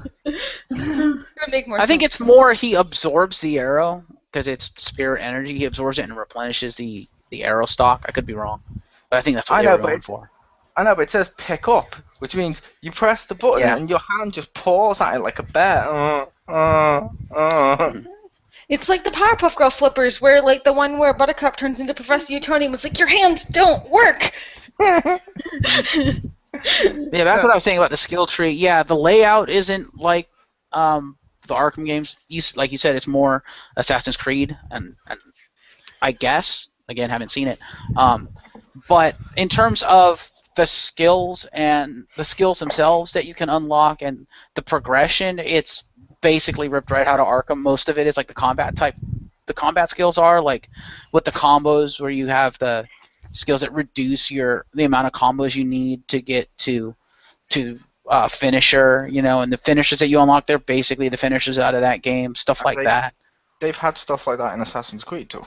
I think it's more he absorbs the arrow, because it's spirit energy. He absorbs it and replenishes the arrow stock. I could be wrong, but I think that's what they were going for. I know, but it says pick up, which means you press the button and your hand just paws at it like a bear. It's like the Powerpuff Girl flippers, where like the one where Buttercup turns into Professor Utonium. It's like your hands don't work. Yeah, that's what I was saying about the skill tree. Yeah, the layout isn't like the Arkham games. Like you said, it's more Assassin's Creed, and I guess again haven't seen it. But in terms of the skills and the skills themselves that you can unlock and the progression, it's basically ripped right out of Arkham. Most of it is like the combat skills are like with the combos where you have the skills that reduce the amount of combos you need to get to finisher, and the finishers that you unlock, they're basically the finishers out of that game, stuff like that. They've had stuff like that in Assassin's Creed too.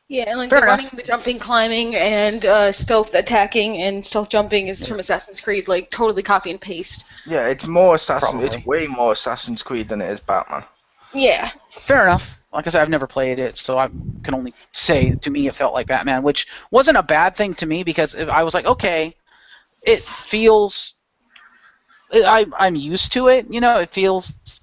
Yeah, and like the running, the jumping, climbing, and stealth attacking and stealth jumping is from Assassin's Creed, like totally copy and paste. Yeah, it's more It's way more Assassin's Creed than it is Batman. Yeah. Fair enough. Like I said, I've never played it, so I can only say to me it felt like Batman, which wasn't a bad thing to me because I was like, okay, it feels. I'm used to it, It feels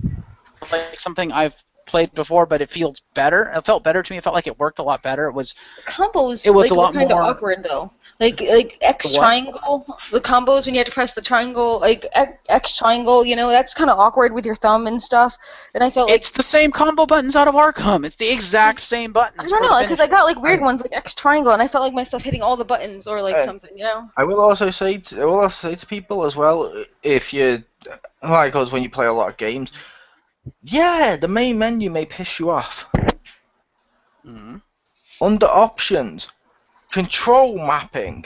like something I've played before, but it feels better. It felt better to me. It felt like it worked a lot better. It was combos. It was like, a lot kind more of awkward though. Like X triangle, the combos when you have to press the triangle, like X triangle. That's kind of awkward with your thumb and stuff. And I felt like it's the same combo buttons out of Arkham. It's the exact same buttons. I don't know, because I got like weird ones like X triangle, and I felt like myself hitting all the buttons or like something. I will also say to people as well, if you like us when you play a lot of games. Yeah, the main menu may piss you off. Mm-hmm. Under options, control mapping,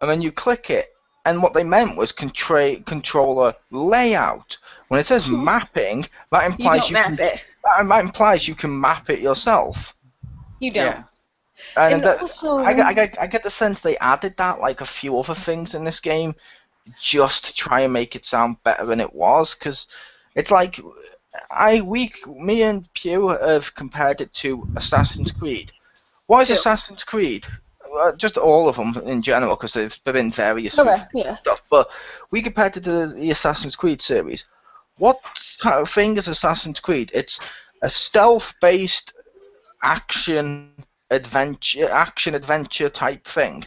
and then you click it, and what they meant was controller layout. When it says mapping, that You implies don't you map can it. that implies you can map it yourself. You don't. Yeah. And And also, I get the sense they added that, like a few other things in this game, just to try and make it sound better than it was. Because it's like me and Pew have compared it to Assassin's Creed. What is Two. Assassin's Creed? Just all of them in general, because they've been various through Okay, yeah. stuff. But we compared it to the Assassin's Creed series. What kind of thing is Assassin's Creed? It's a stealth-based action adventure type thing.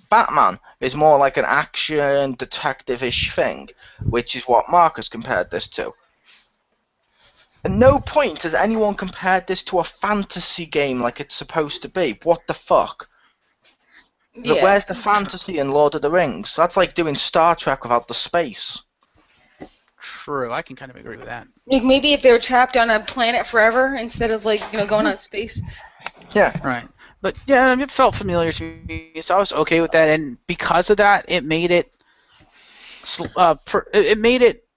Batman is more like an action detective-ish thing, which is what Marcus compared this to. At no point has anyone compared this to a fantasy game like it's supposed to be. What the fuck? Yeah. Where's the fantasy in Lord of the Rings? That's like doing Star Trek without the space. True. I can kind of agree with that. Like maybe if they were trapped on a planet forever instead of like going out space. Yeah. Right. But yeah, it felt familiar to me, so I was okay with that. And because of that, it made it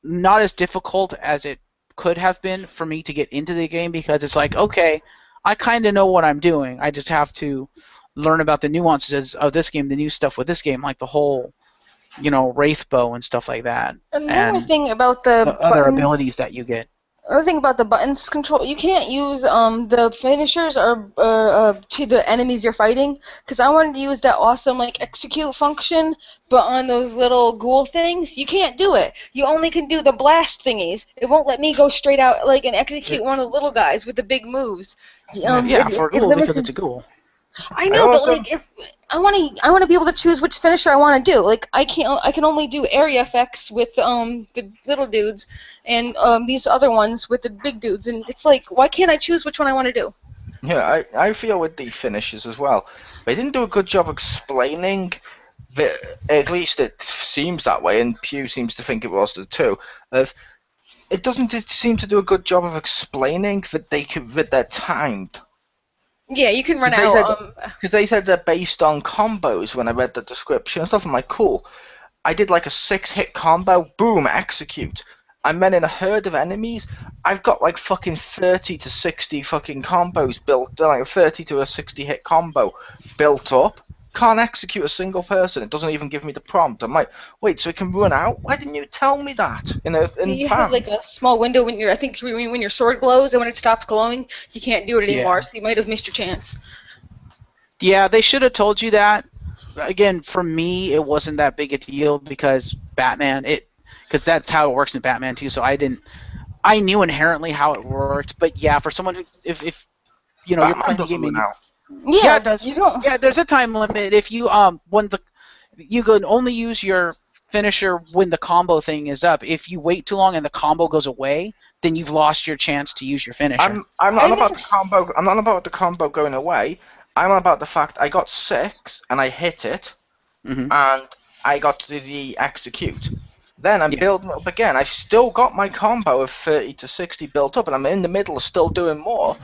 not as difficult as it could have been for me to get into the game, because it's like, okay, I kind of know what I'm doing. I just have to learn about the nuances of this game, the new stuff with this game, like the whole, wraith bow and stuff like that, Another and thing about the the other buttons. abilities that you get. Another thing about the buttons control, you can't use the finishers or to the enemies you're fighting, because I wanted to use that awesome like execute function, but on those little ghoul things, you can't do it. You only can do the blast thingies. It won't let me go straight out like and execute one of the little guys with the big moves. Yeah, for a It ghoul, limits because it's a his. ghoul. I I know, but also like if I want to be able to choose which finisher I want to do. Like I can only do area effects with the little dudes and these other ones with the big dudes, and it's like why can't I choose which one I want to do? I feel with the finishes as well. They didn't do a good job explaining the, at least it seems that way, and Pew seems to think it was too. Of it doesn't seem to do a good job of explaining that they're timed. Yeah, you can run Because they out. said they're based on combos when I read the description and stuff. I'm like, cool. I did like a 6-hit combo, boom, execute. And then in a herd of enemies, I've got like fucking 30 to 60 fucking combos built, like a 30 to a 60 hit combo built up. Can't execute a single person. It doesn't even give me the prompt. I'm like, wait, so it can run out? Why didn't you tell me that in You have like advance? a small window when I think when your sword glows, and when it stops glowing, you can't do it anymore. Yeah. So you might have missed your chance. Yeah, they should have told you that. Again, for me, it wasn't that big a deal because because that's how it works in Batman too. So I knew inherently how it worked. But yeah, for someone who, if you're Batman playing the doesn't game run and out. yeah, Yeah, it does. you don't. Yeah, there's a time limit. If you can only use your finisher when the combo thing is up. If you wait too long and the combo goes away, then you've lost your chance to use your finisher. I'm I not about never. the combo. I'm not about the combo going away. I'm about the fact I got 6 and I hit it, Hmm. and I got to the execute. Then I'm Yeah. building up again. I've still got my combo of 30 to 60 built up, and I'm in the middle of still doing more.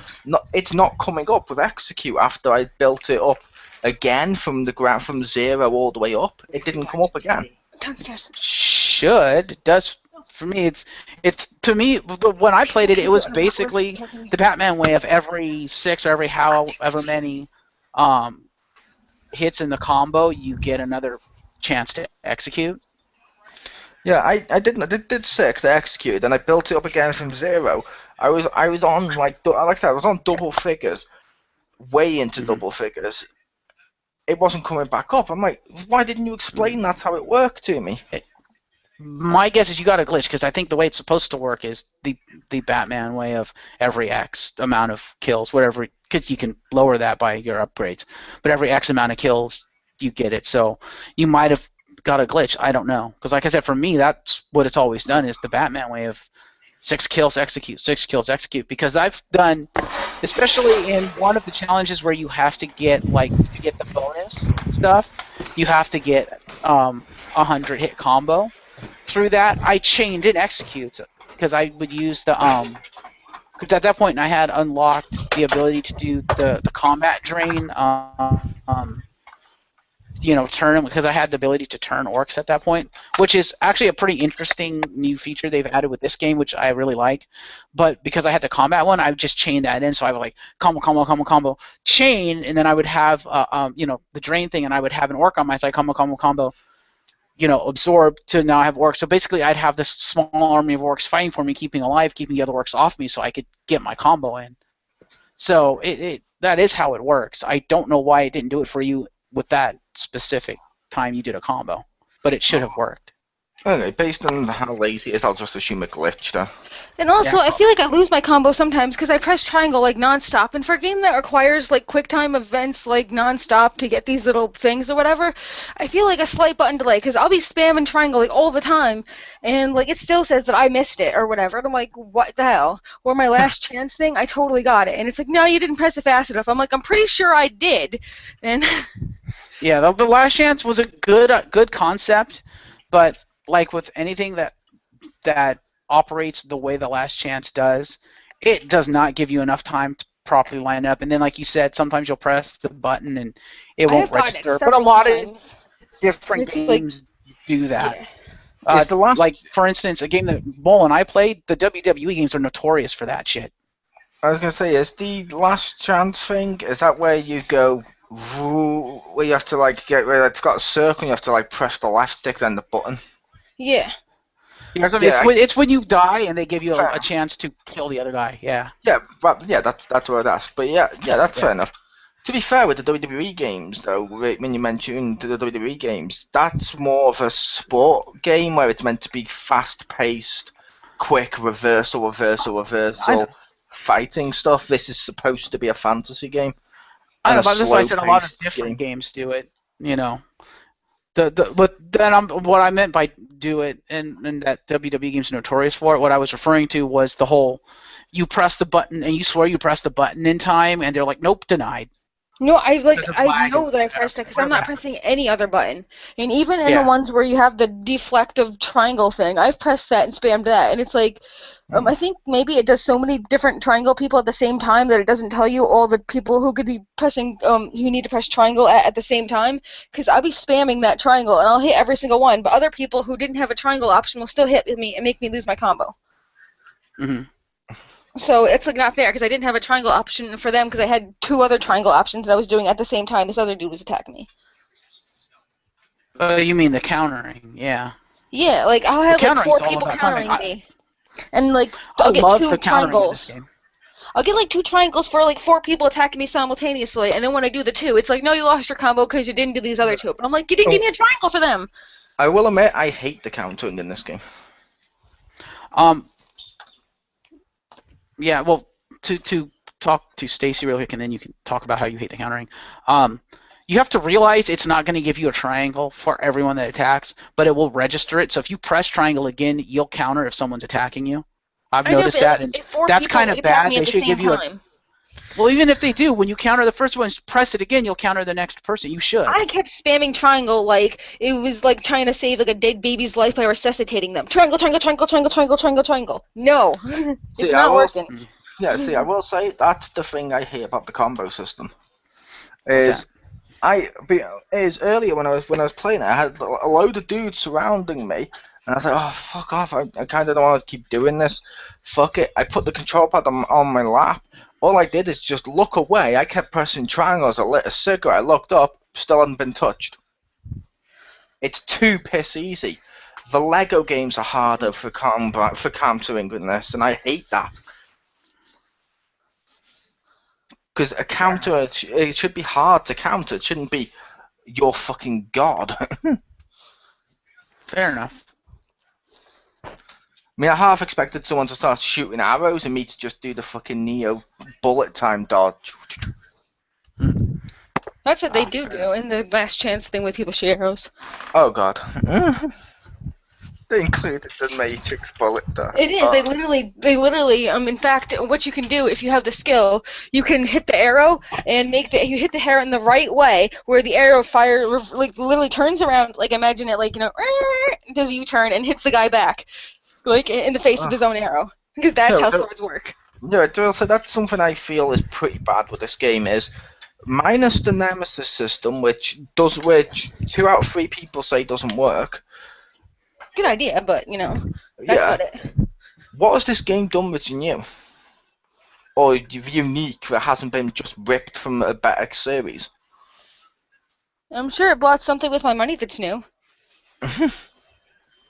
It's not coming up with execute after I built it up again from the ground from 0 all the way up. It didn't come up again. Downstairs. Should does for me. It's to me when I played it, it was basically the Batman way of every 6 or every however many um, hits in the combo, you get another chance to execute. Yeah, I did 6. I executed, and I built it up again from 0. I was on like I said, I was on double figures, way into Hmm. double figures. It wasn't coming back up. I'm like, why didn't you explain that's how it worked to me? My guess is you got a glitch, because I think the way it's supposed to work is the Batman way of every X amount of kills, whatever, because you can lower that by your upgrades. But every X amount of kills, you get it. So you might have got a glitch. I don't know, because like I said, for me, that's what it's always done is the Batman way of 6 kills execute, 6 kills execute. Because I've done, especially in one of the challenges where you have to get to get the bonus stuff, you have to get 100 hit combo. Through that, I chained in executes because I would use the because at that point I had unlocked the ability to do the combat drain turn them, because I had the ability to turn orcs at that point, which is actually a pretty interesting new feature they've added with this game, which I really like. But because I had the combat one, I would just chain that in. So I would like combo, chain, and then I would have the drain thing, and I would have an orc on my side, combo, absorb to now have orcs. So basically, I'd have this small army of orcs fighting for me, keeping alive, keeping the other orcs off me, so I could get my combo in. So that is how it works. I don't know why it didn't do it for you with that specific time you did a combo, but it should have worked. Okay, based on how lazy it is, I'll just assume a glitch then. And also, I feel like I lose my combo sometimes because I press triangle like non-stop, and for a game that requires like quick time events like non-stop to get these little things or whatever, I feel like a slight button delay, because I'll be spamming triangle like all the time, and like it still says that I missed it or whatever, and I'm like, what the hell? Or my last chance thing, I totally got it, and it's like, no, you didn't press it fast enough. I'm like, I'm pretty sure I did, and yeah, the last chance was a good concept, but like with anything that operates the way the last chance does, it does not give you enough time to properly line up. And then, like you said, sometimes you'll press the button and it won't register. But a lot of different games do that. Yeah. Like, for instance, a game that Mole and I played, the WWE games are notorious for that shit. I was going to say, is the last chance thing, is that where you go, where you have to like get, where it's got a circle and you have to like press the left stick then the button? Yeah. It's when you die and they give you a chance to kill the other guy. Yeah. Yeah, that's what I asked. But that's fair enough. To be fair with the WWE games, though, when you mentioned the WWE games, that's more of a sport game where it's meant to be fast-paced, quick reversal, fighting stuff. This is supposed to be a fantasy game. I know, but that's why I said a lot of different games do it. What I meant by do it, and that WWE game's notorious for it, what I was referring to was the whole, you press the button and you swear you press the button in time, and they're like, nope, denied. No, I know that I pressed it because I'm not pressing any other button. And even in the ones where you have the deflective triangle thing, I've pressed that and spammed that, and it's like, I think maybe it does so many different triangle people at the same time that it doesn't tell you all the people who could be pressing, who need to press triangle at the same time. Because I'll be spamming that triangle and I'll hit every single one, but other people who didn't have a triangle option will still hit me and make me lose my combo. Mm-hmm. So it's like not fair because I didn't have a triangle option for them because I had two other triangle options that I was doing at the same time. This other dude was attacking me. You mean the countering? Yeah. Yeah, like I'll have like 4 people countering me, and like I'll get 2 triangles. I'll get like 2 triangles for like 4 people attacking me simultaneously, and then when I do the 2, it's like, no, you lost your combo because you didn't do these other 2. But I'm like, you didn't give me a triangle for them. I will admit, I hate the countering in this game. Yeah, well, to talk to Stacy real quick, and then you can talk about how you hate the countering. You have to realize it's not going to give you a triangle for everyone that attacks, but it will register it. So if you press triangle again, you'll counter if someone's attacking you. I've noticed that, and that's kind of bad. They should give you a... Well, even if they do, when you counter the first one, press it again, you'll counter the next person. You should. I kept spamming triangle like it was like trying to save like a dead baby's life by resuscitating them. Triangle, triangle, triangle, triangle, triangle, triangle, triangle. No, it's not working. Yeah, see, I will say that's the thing I hate about the combo system. Is earlier when I was playing it, I had a load of dudes surrounding me, and I was like, oh, fuck off, I kind of don't want to keep doing this. Fuck it. I put the control pad on my lap. All I did is just look away. I kept pressing triangles. I lit a cigarette. I looked up. Still hadn't been touched. It's too piss easy. The Lego games are harder for countering than this, and I hate that. Because a counter, it should be hard to counter. It shouldn't be your fucking god. Fair enough. I mean, I half expected someone to start shooting arrows and me to just do the fucking Neo bullet time dodge. That's what they do in the last chance thing with people shoot arrows. Oh god. They included the Matrix bullet dodge. It is. They literally. In fact, what you can do if you have the skill, you can hit the arrow and you hit the arrow in the right way, where the arrow like literally turns around. Like imagine it like does a U-turn and hits the guy back. Like in the face of his own arrow, because that's how swords work. Yeah, so that's something I feel is pretty bad with this game. Is minus the Nemesis system, which 2 out of 3 people say doesn't work. Good idea, but that's Yeah. about it. What has this game done that's new? Or unique that hasn't been just ripped from a better series? I'm sure it bought something with my money that's new.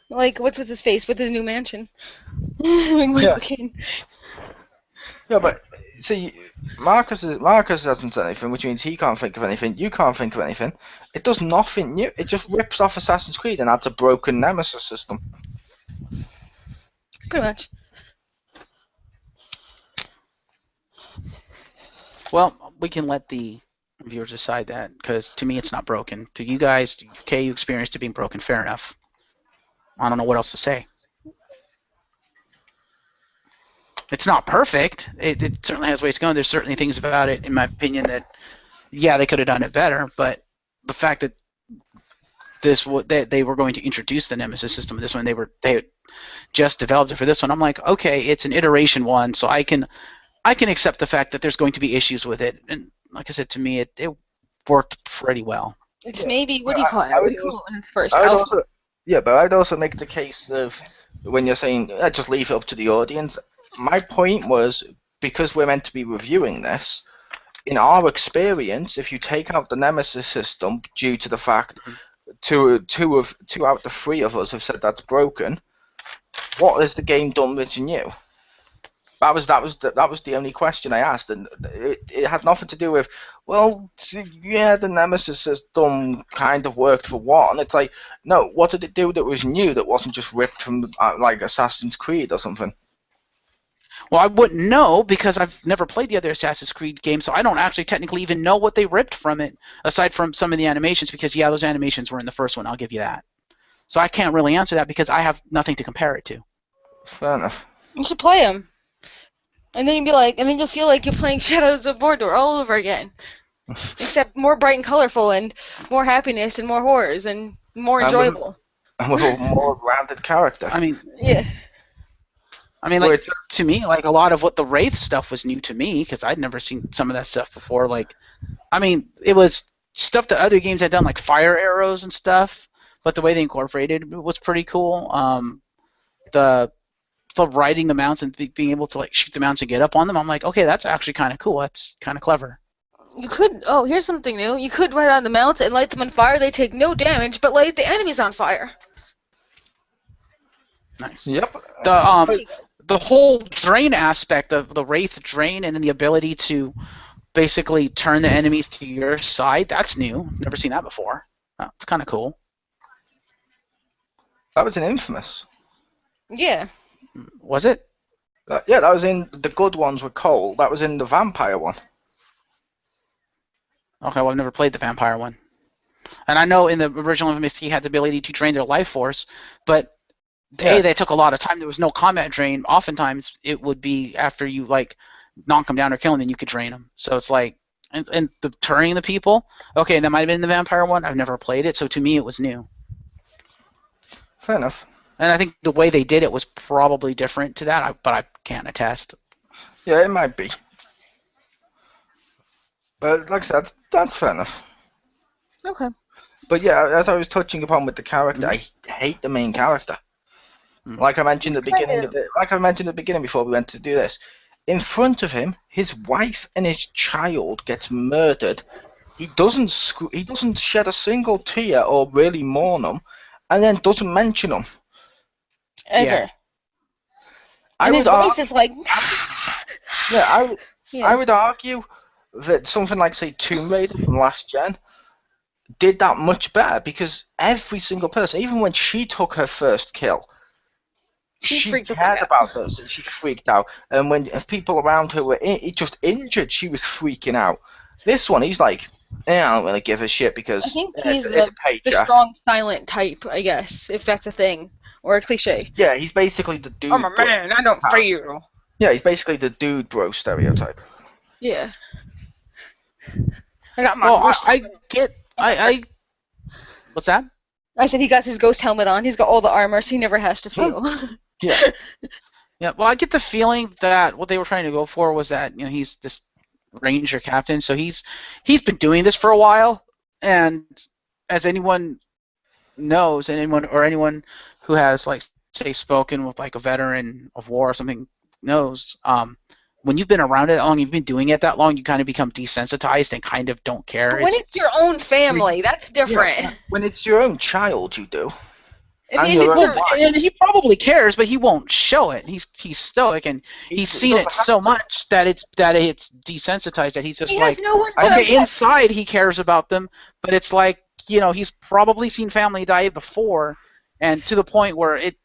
Like, what's with his face with his new mansion? Like Michael Caine. Yeah, but see, Marcus hasn't said anything, which means he can't think of anything. You can't think of anything. It does nothing new. It just rips off Assassin's Creed and adds a broken Nemesis system. Pretty much. Well, we can let the viewers decide that, because to me it's not broken. To you guys, okay, you experienced it being broken, fair enough. I don't know what else to say. It's not perfect. It certainly has ways to go. There's certainly things about it, in my opinion, that, yeah, they could have done it better, but the fact that they were going to introduce the Nemesis system this one, they just developed it for this one, I'm like, okay, it's an iteration one, so I can accept the fact that there's going to be issues with it. And like I said, to me, it worked pretty well. It's maybe, what do you call it? I would call it when it's first out. But I'd also make the case of, when you're saying, just leave it up to the audience, my point was, because we're meant to be reviewing this, in our experience, if you take out the Nemesis system, due to the fact two out of the 3 of us have said that's broken, what has the game done that's new? That was the only question I asked, and it had nothing to do with, well, yeah, the Nemesis system kind of worked for one. It's like, no, what did it do that was new that wasn't just ripped from like Assassin's Creed or something? Well, I wouldn't know, because I've never played the other Assassin's Creed games, so I don't actually technically even know what they ripped from it, aside from some of the animations, because, yeah, those animations were in the first one, I'll give you that. So I can't really answer that, because I have nothing to compare it to. Fair enough. You should play them. And then you'll feel like you're playing Shadows of Mordor all over again. Except more bright and colorful, and more happiness, and more horrors, and more enjoyable. And with a more rounded character. I mean, yeah. I mean, like, to me, like, a lot of what the Wraith stuff was new to me, because I'd never seen some of that stuff before. Like, I mean, it was stuff that other games had done, like fire arrows and stuff, but the way they incorporated it was pretty cool. The riding the mounts and being able to, like, shoot the mounts and get up on them, I'm like, okay, that's actually kind of cool. That's kind of clever. You could, here's something new. You could ride on the mounts and light them on fire. They take no damage, but light the enemies on fire. Nice. Yep. The whole drain aspect of the Wraith drain, and then the ability to basically turn the enemies to your side, that's new. Never seen that before. It's kind of cool. That was in Infamous. Yeah. Was it? Yeah, that was in the good ones with Cole. That was in the vampire one. Okay, well, I've never played the vampire one. And I know in the original Infamous he had the ability to drain their life force, but they took a lot of time. There was no combat drain. Oftentimes it would be after you, like, knock them down or kill them, then you could drain them. So it's like, and the turning the people, okay, that might have been the vampire one. I've never played it, so to me it was new. Fair enough. And I think the way they did it was probably different to that, but I can't attest. Yeah, it might be. But like I said, that's fair enough. Okay. But yeah, as I was touching upon with the character, I hate the main character. Like I mentioned at the beginning, before we went to do this, in front of him, his wife and his child gets murdered. He doesn't shed a single tear or really mourn them, and then doesn't mention them. Ever. Yeah. And his wife is like... I would argue that something like, say, Tomb Raider from last gen did that much better, because every single person, even when she took her first kill, she cared about this, and she freaked out. And when people around her were just injured, she was freaking out. This one, he's like, I don't really give a shit, because I think he's it's a paycheck. the strong, silent type, I guess, if that's a thing. Or a cliche. Yeah, he's basically the dude. I'm a man, I don't fear. Yeah, he's basically the dude bro stereotype. Yeah. I got my... Well, I what's that? I said he got his ghost helmet on. He's got all the armor, so he never has to feel. Yeah. Yeah, well, I get the feeling that what they were trying to go for was that, he's this ranger captain. So he's been doing this for a while, and as anyone knows, and anyone who has like say spoken with like a veteran of war or something knows, when you've been around it that long, you've been doing it that long, you kind of become desensitized and kind of don't care. But when it's your own family, that's different. Yeah, when it's your own child, you do. And your own wife. And he probably cares, but he won't show it. He's stoic, and he's seen it so much that it's desensitized that he's just he like, has no one to okay, inside he cares about them, but it's like, he's probably seen family die before, and to the point where it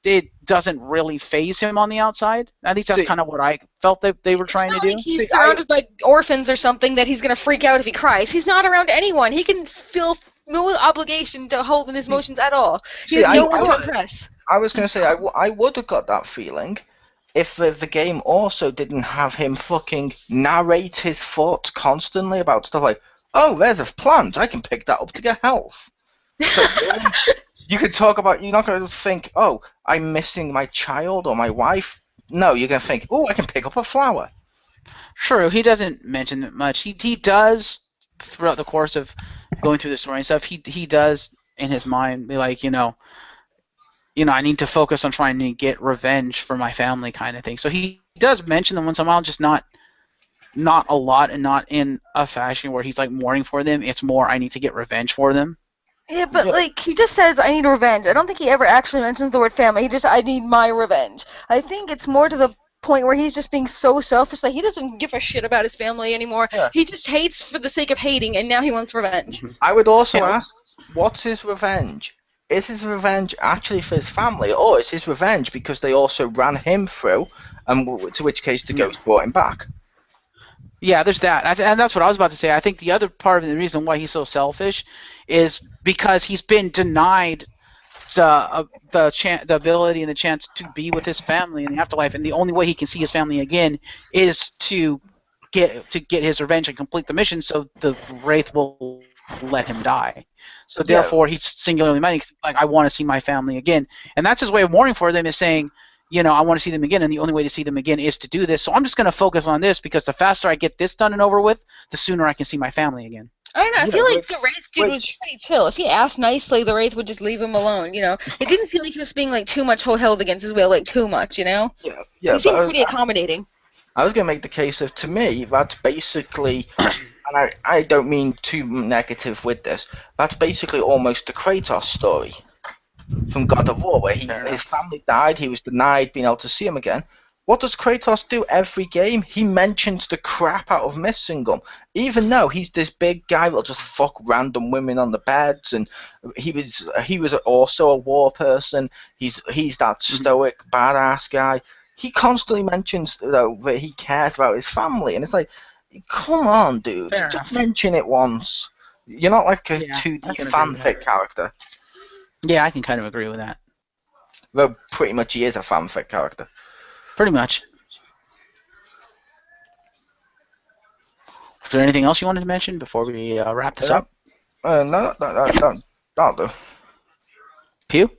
doesn't really phase him on the outside. At least that's kind of what I felt that they were trying to do. Like he's surrounded by orphans or something that he's going to freak out if he cries. He's not around anyone. He can feel no obligation to hold in his emotions at all. He has no one to impress. I was going to say, I would have got that feeling if the game also didn't have him fucking narrate his thoughts constantly about stuff like, oh, there's a plant, I can pick that up to get health. So, you could talk about, you're not going to think, oh, I'm missing my child or my wife. No, you're going to think, oh, I can pick up a flower. True, he doesn't mention it much. He does, throughout the course of going through the story and stuff, he does, in his mind, be like, I need to focus on trying to get revenge for my family kind of thing. So he does mention them once in a while, just not a lot, and not in a fashion where he's like mourning for them. It's more, I need to get revenge for them. Yeah, but like he just says, I need revenge. I don't think he ever actually mentions the word family. He just, I need my revenge. I think it's more to the point where he's just being so selfish that he doesn't give a shit about his family anymore. Yeah. He just hates for the sake of hating, and now he wants revenge. I would also ask, what's his revenge? Is his revenge actually for his family, or is his revenge because they also ran him through, and to which case the ghost brought him back? Yeah, there's that, and that's what I was about to say. I think the other part of the reason why he's so selfish is because he's been denied the ability and the chance to be with his family in the afterlife, and the only way he can see his family again is to get his revenge and complete the mission, so the wraith will let him die. So therefore, he's singularly minded, like, I want to see my family again, and that's his way of mourning for them, is saying, I want to see them again, and the only way to see them again is to do this. So I'm just going to focus on this, because the faster I get this done and over with, the sooner I can see my family again. I don't know. I feel like the Wraith dude was pretty chill. If he asked nicely, the Wraith would just leave him alone. It didn't feel like he was being like too much held against his will, like too much. Yeah. He seemed pretty accommodating. I was going to make the case of, to me, that's basically, and I don't mean too negative with this, that's basically almost the Kratos story from God of War, where his family died, he was denied being able to see him again. What does Kratos do every game? He mentions the crap out of missing them, even though he's this big guy that'll just fuck random women on the beds, and he was also a war person. He's that stoic badass guy. He constantly mentions that he cares about his family, and it's like, come on, dude, just mention it once. You're not like a 2D fanfic character. Yeah, I can kind of agree with that. Well, pretty much he is a fanfic character. Pretty much. Is there anything else you wanted to mention before we wrap this up? No, that'll do. Pew?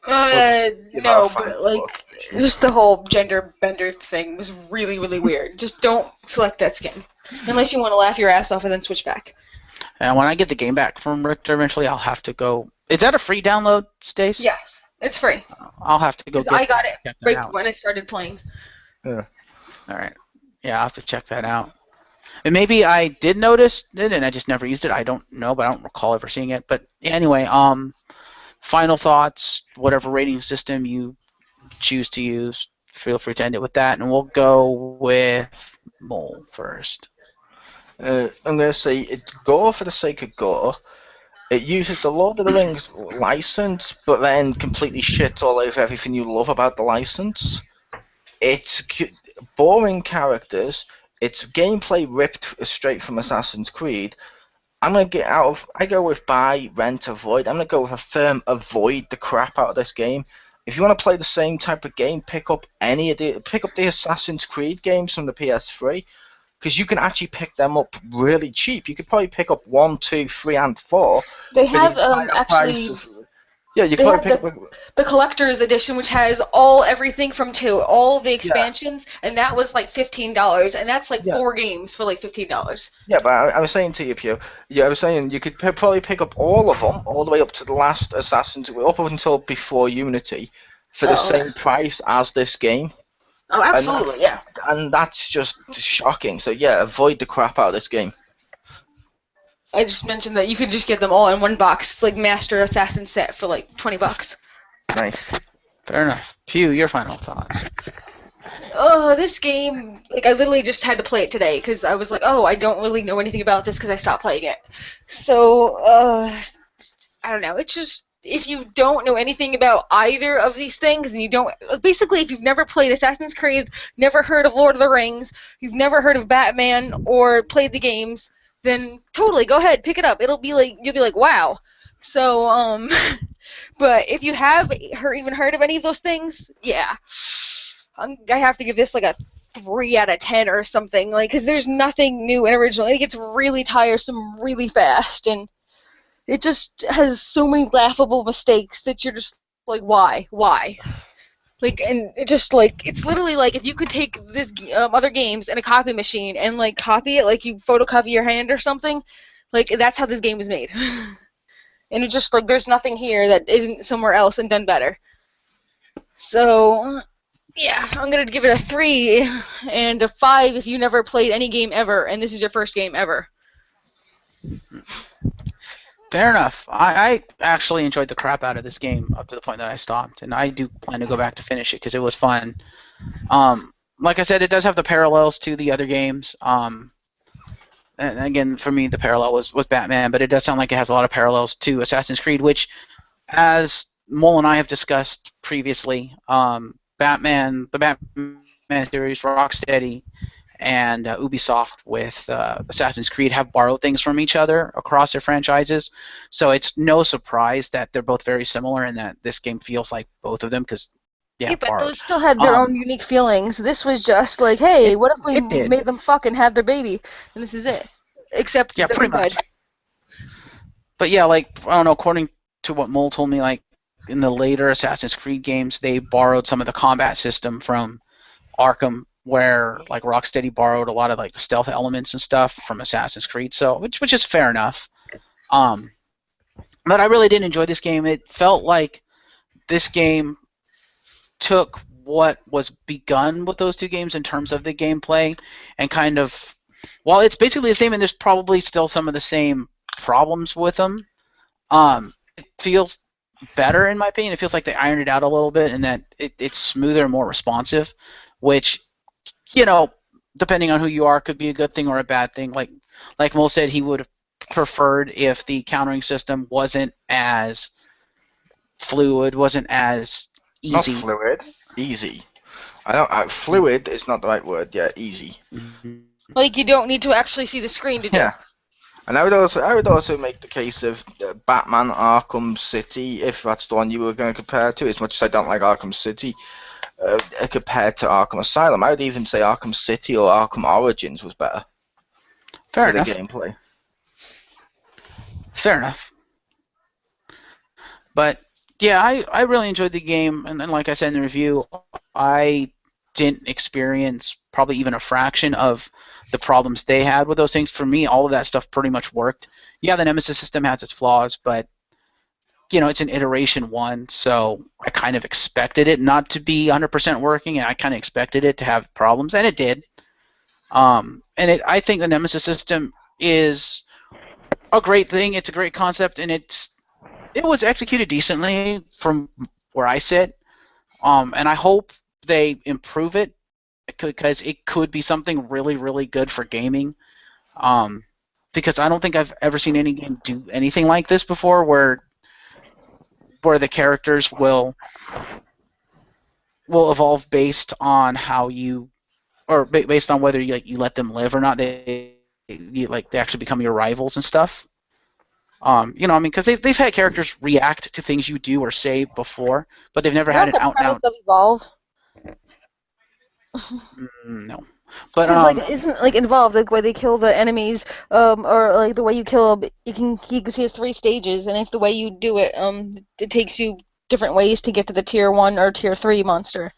No, but like, just the whole gender bender thing was really, really weird. Just don't select that skin. Unless you want to laugh your ass off and then switch back. And when I get the game back from Richter eventually, I'll have to go. Is that a free download, Stace? Yes, it's free. I'll have to go get I got it right out. when I started playing. Yeah. Alright. Yeah, I'll have to check that out. And maybe I did notice it and I just never used it. I don't know, but I don't recall ever seeing it. But anyway, final thoughts, whatever rating system you choose to use, feel free to end it with that. And we'll go with Mole first. I'm going to say it's gore for the sake of gore. It uses the Lord of the Rings license, but then completely shits all over everything you love about the license. It's boring characters. It's gameplay ripped straight from Assassin's Creed. I'm going to I go with buy, rent, avoid. I'm going to go with a firm avoid the crap out of this game. If you want to play the same type of game, pick up the Assassin's Creed games from the PS3. Because you can actually pick them up really cheap. You could probably pick up 1, 2, 3, and 4. They have actually. Yeah, you They can had probably pick up. the collector's edition, which has everything from 2, all the expansions, and that was like $15, and that's like Yeah. 4 games for like $15. Yeah, but I was saying to you, Pew, yeah, I was saying you could probably pick up all of them, all the way up to the last Assassin's, up until before Unity, for the Oh, okay. same price as this game, Oh, and absolutely, yeah. that's just shocking. So yeah, avoid the crap out of this game. I just mentioned that you could just get them all in one box, like Master Assassin set for like $20. Nice. Fair enough. Pew, your final thoughts. Oh, this game, like I literally just had to play it today because I was like, oh, I don't really know anything about this because I stopped playing it. So, I don't know. It's just, if you don't know anything about either of these things, and you don't, basically, if you've never played Assassin's Creed, never heard of Lord of the Rings, you've never heard of Batman or played the games, then totally go ahead, pick it up. It'll be like, you'll be like, wow. So, but if you have even heard of any of those things, yeah. I have to give this like a 3 out of 10 or something, like, because there's nothing new and original. It gets really tiresome really fast, and it just has so many laughable mistakes that you're just like, why? Like, and it just like, it's literally like if you could take this other games and a copy machine and like copy it, like you photocopy your hand or something, like that's how this game is made. And it just like, there's nothing here that isn't somewhere else and done better. So, yeah, I'm going to give it a 3 and a 5 if you never played any game ever, and this is your first game ever. Fair enough. I actually enjoyed the crap out of this game up to the point that I stopped, and I do plan to go back to finish it because it was fun. Like I said, it does have the parallels to the other games. And again, for me, the parallel was Batman, but it does sound like it has a lot of parallels to Assassin's Creed, which, as Mole and I have discussed previously, the Batman series, Rocksteady, and Ubisoft with Assassin's Creed have borrowed things from each other across their franchises. So it's no surprise that they're both very similar and that this game feels like both of them because, yeah, But borrowed. those still had their own unique feelings. This was just like, hey, what if we did. made them fuck and have their baby? And this is it. Except Yeah, they're pretty dead. much. But yeah, like, I don't know, according to what Mole told me, like, in the later Assassin's Creed games, they borrowed some of the combat system from Arkham, where like Rocksteady borrowed a lot of like the stealth elements and stuff from Assassin's Creed, so which is fair enough. But I really did enjoy this game. It felt like this game took what was begun with those two games in terms of the gameplay and kind of, while it's basically the same and there's probably still some of the same problems with them, it feels better in my opinion. It feels like they ironed it out a little bit and that it's smoother and more responsive, which, you know, depending on who you are, could be a good thing or a bad thing. Like Mo said, he would have preferred if the countering system wasn't as fluid, wasn't as easy. Not fluid, easy. Fluid is not the right word. Yeah, easy. Mm-hmm. Like, you don't need to actually see the screen to do. Yeah. And I would also make the case of Batman Arkham City, if that's the one you were going to compare to. As much as I don't like Arkham City, compared to Arkham Asylum, I would even say Arkham City or Arkham Origins was better. Fair for enough. the gameplay. Fair enough. But yeah, I really enjoyed the game, and like I said in the review, I didn't experience probably even a fraction of the problems they had with those things. For me, all of that stuff pretty much worked. Yeah, the Nemesis system has its flaws, but you know, it's an iteration one, so I kind of expected it not to be 100% working, and I kind of expected it to have problems, and it did. I think the Nemesis system is a great thing. It's a great concept, and it was executed decently from where I sit. And I hope they improve it because it could be something really, really good for gaming. Because I don't think I've ever seen any game do anything like this before, where the characters will evolve based on how you, or based on whether you let them live or not. They actually become your rivals and stuff. You know, I mean, because they've had characters react to things you do or say before, but they've never had an out and out. Evolve. No. But Because like isn't like involved like the way they kill the enemies, or like the way you kill them. You can see it's 3 stages, and if the way you do it, it takes you different ways to get to the tier 1 or tier 3 monster.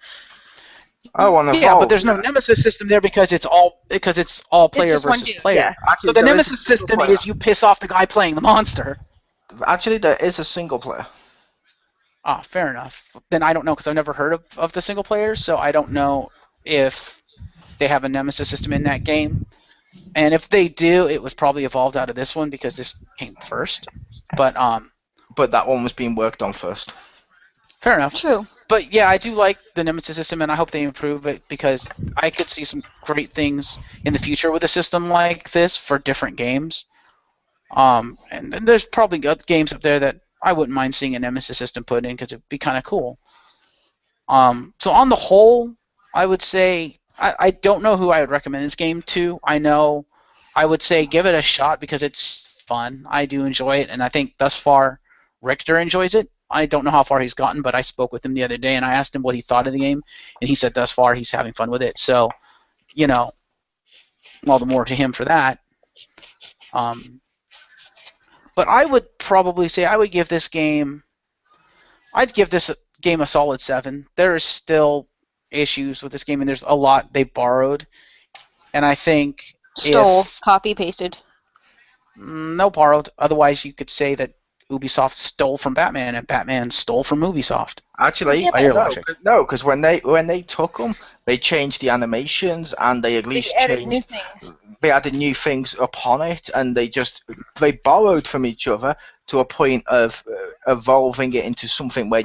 Oh, on yeah, but Evolve. there's no nemesis system there because it's all It's player just one versus dude, player. yeah. So Actually, the there is a nemesis single system player. is you piss off the guy playing the monster. Actually, there is a single player. Ah, fair enough. Then I don't know because I've never heard of the single players, so I don't know if they have a nemesis system in that game. And if they do, it was probably evolved out of this one because this came first. But But that one was being worked on first. fair enough. True. But yeah, I do like the nemesis system, and I hope they improve it because I could see some great things in the future with a system like this for different games. And there's probably games up there that I wouldn't mind seeing a nemesis system put in because it'd be kind of cool. So on the whole, I would say I don't know who I would recommend this game to. I know I would say give it a shot because it's fun. I do enjoy it, and I think thus far Richter enjoys it. I don't know how far he's gotten, but I spoke with him the other day and I asked him what he thought of the game, and he said thus far he's having fun with it. So, you know, all the more to him for that. But I would probably say I'd give this game a solid 7. There is still issues with this game, and there's a lot they borrowed. And I think Stole, copy, pasted. No borrowed. Otherwise, you could say that Ubisoft stole from Batman, and Batman stole from Ubisoft. Actually, Yeah, no, because when they took them, they changed the animations and they at least added new changed. things. They added new things upon it, and they borrowed from each other to a point of evolving it into something where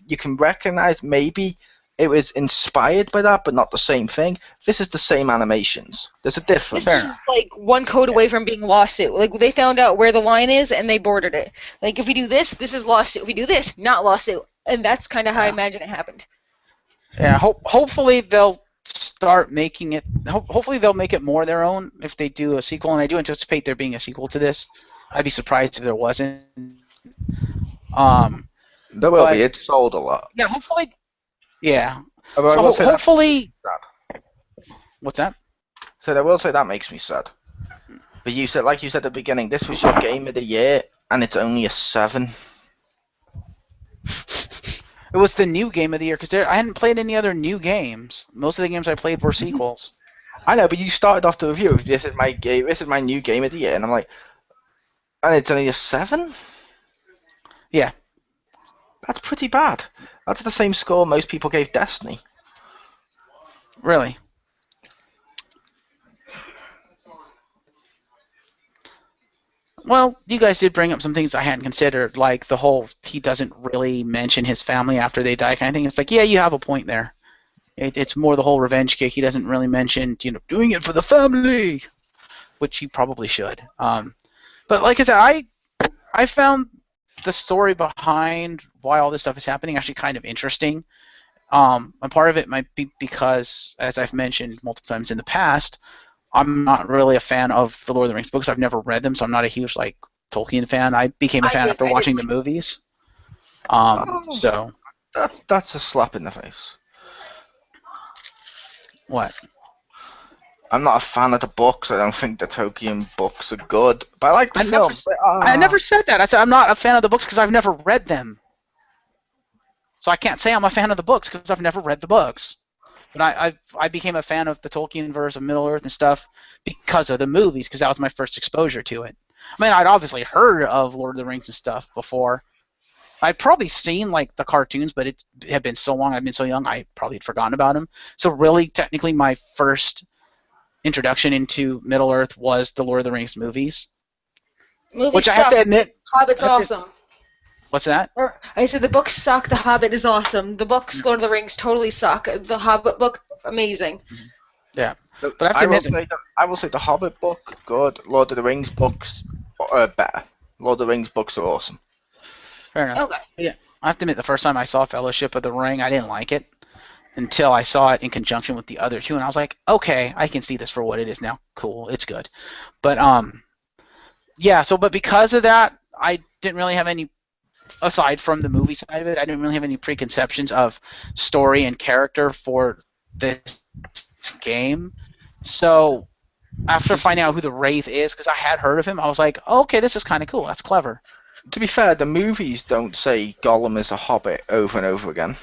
you can recognize maybe it was inspired by that, but not the same thing. This is the same animations. There's a difference. This is like one code away from being lawsuit. Like they found out where the line is and they bordered it. Like if we do this, this is lawsuit. If we do this, not lawsuit. And that's kind of how I imagine it happened. Yeah. Hopefully they'll start making it. Hopefully they'll make it more their own if they do a sequel. And I do anticipate there being a sequel to this. I'd be surprised if there wasn't. There will be. It sold a lot. Yeah. Hopefully. Yeah. So So hopefully. What's that? So I will say that makes me sad. But you said, like you said at the beginning, this was your game of the year, and it's only a 7. It was the new game of the year because I hadn't played any other new games. Most of the games I played were sequels. I know, but you started off the review with this is my game, this is my new game of the year, and I'm like, and it's only a 7? Yeah. That's pretty bad. That's the same score most people gave Destiny. Really. Well, you guys did bring up some things I hadn't considered, like the whole he doesn't really mention his family after they die kind of thing. It's like, yeah, you have a point there. It's more the whole revenge kick. He doesn't really mention, doing it for the family, which he probably should. But like I said, I found the story behind why all this stuff is happening actually kind of interesting. And part of it might be because, as I've mentioned multiple times in the past, I'm not really a fan of the Lord of the Rings books. I've never read them, so I'm not a huge Tolkien fan. I became a fan after watching the movies. So That's a slap in the face. What? I'm not a fan of the books. I don't think the Tolkien books are good, but I like the films. I never said that. I said I'm not a fan of the books because I've never read them. So I can't say I'm a fan of the books because I've never read the books. But I became a fan of the Tolkien verse of Middle Earth and stuff because of the movies, because that was my first exposure to it. I mean, I'd obviously heard of Lord of the Rings and stuff before. I'd probably seen the cartoons, but it had been so long, I'd been so young, I probably had forgotten about them. So really, technically, my first introduction into Middle Earth was the Lord of the Rings movies. Which I have to admit, Hobbit's awesome. What's that? I said the books suck. The Hobbit is awesome. The books, Lord of the Rings, totally suck. The Hobbit book, amazing. Yeah, but I have to admit, I will say the Hobbit book, good. Lord of the Rings books are better. Lord of the Rings books are awesome. Fair enough. Okay. Yeah, I have to admit, the first time I saw Fellowship of the Ring, I didn't like it until I saw it in conjunction with the other two, and I was like, okay, I can see this for what it is now. Cool, it's good. But yeah. So, but because of that, I didn't really have any. Aside from the movie side of it, I didn't really have any preconceptions of story and character for this game. So after finding out who the Wraith is, because I had heard of him, I was like, oh, okay, this is kind of cool. That's clever. To be fair, the movies don't say Gollum is a hobbit over and over again.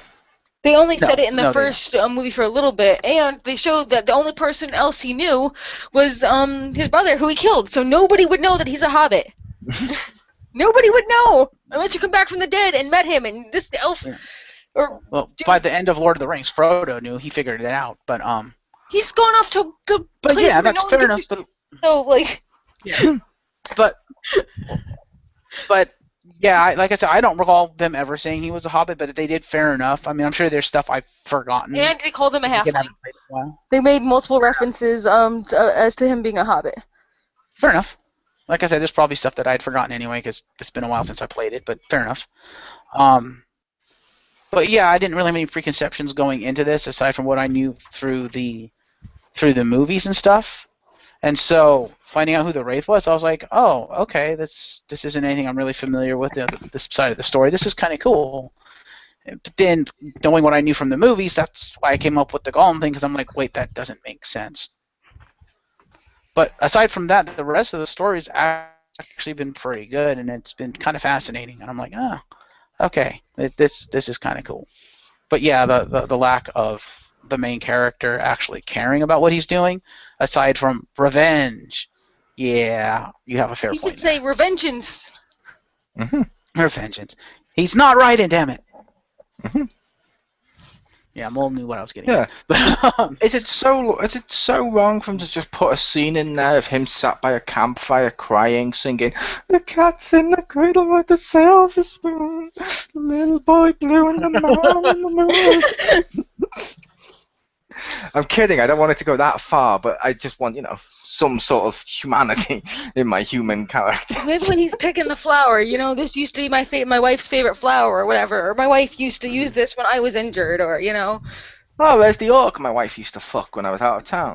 They only No, said it in the no, they first movie for a little bit, and they showed that the only person else he knew was his brother, who he killed. So nobody would know that he's a hobbit. Nobody would know unless you come back from the dead and met him. And this elf, Yeah. or Well, by the end of Lord of the Rings, Frodo knew. He figured it out. But he's gone off to the But place yeah, where that's no fair one enough. But So like, yeah, but yeah, like I said, I don't recall them ever saying he was a Hobbit. But if they did, fair enough. I mean, I'm sure there's stuff I've forgotten. and they called him a Again, I halfling. haven't played in a while. They made multiple references as to him being a hobbit. Fair enough. Like I said, there's probably stuff that I'd forgotten anyway because it's been a while since I played it. But fair enough. But yeah, I didn't really have any preconceptions going into this aside from what I knew through the movies and stuff. And so finding out who the Wraith was, I was like, oh, okay, this isn't anything I'm really familiar with, this side of the story. This is kind of cool. But then, knowing what I knew from the movies, that's why I came up with the Gollum thing, because I'm like, wait, that doesn't make sense. But aside from that, the rest of the story's actually been pretty good, and it's been kind of fascinating. And I'm like, oh, okay, this is kind of cool. But yeah, the lack of the main character actually caring about what he's doing, aside from revenge, yeah, you have a fair You point. should say revengeance. Revengeance. He's not right, and damn it. Mm-hmm. Yeah, Mole knew what I was getting Yeah. at. Is it so wrong for him to just put a scene in there of him sat by a campfire crying, singing, "The cat's in the cradle with the silver spoon, the little boy blue and the man in the moon." I'm kidding, I don't want it to go that far, but I just want, some sort of humanity in my human character. Maybe when he's picking the flower, this used to be my wife's favorite flower or whatever. Or my wife used to use this when I was injured, or Oh, there's the orc my wife used to fuck when I was out of town.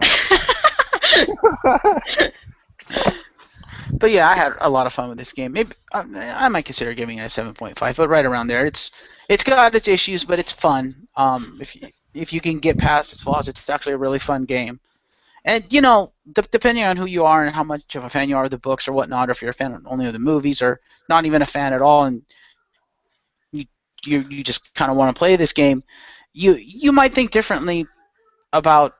But yeah, I had a lot of fun with this game. Maybe I might consider giving it a 7.5, but right around there. It's got its issues, but it's fun. If you can get past its flaws, it's actually a really fun game. And depending on who you are and how much of a fan you are of the books or whatnot, or if you're a fan only of the movies or not even a fan at all, and you just kind of want to play this game, you might think differently about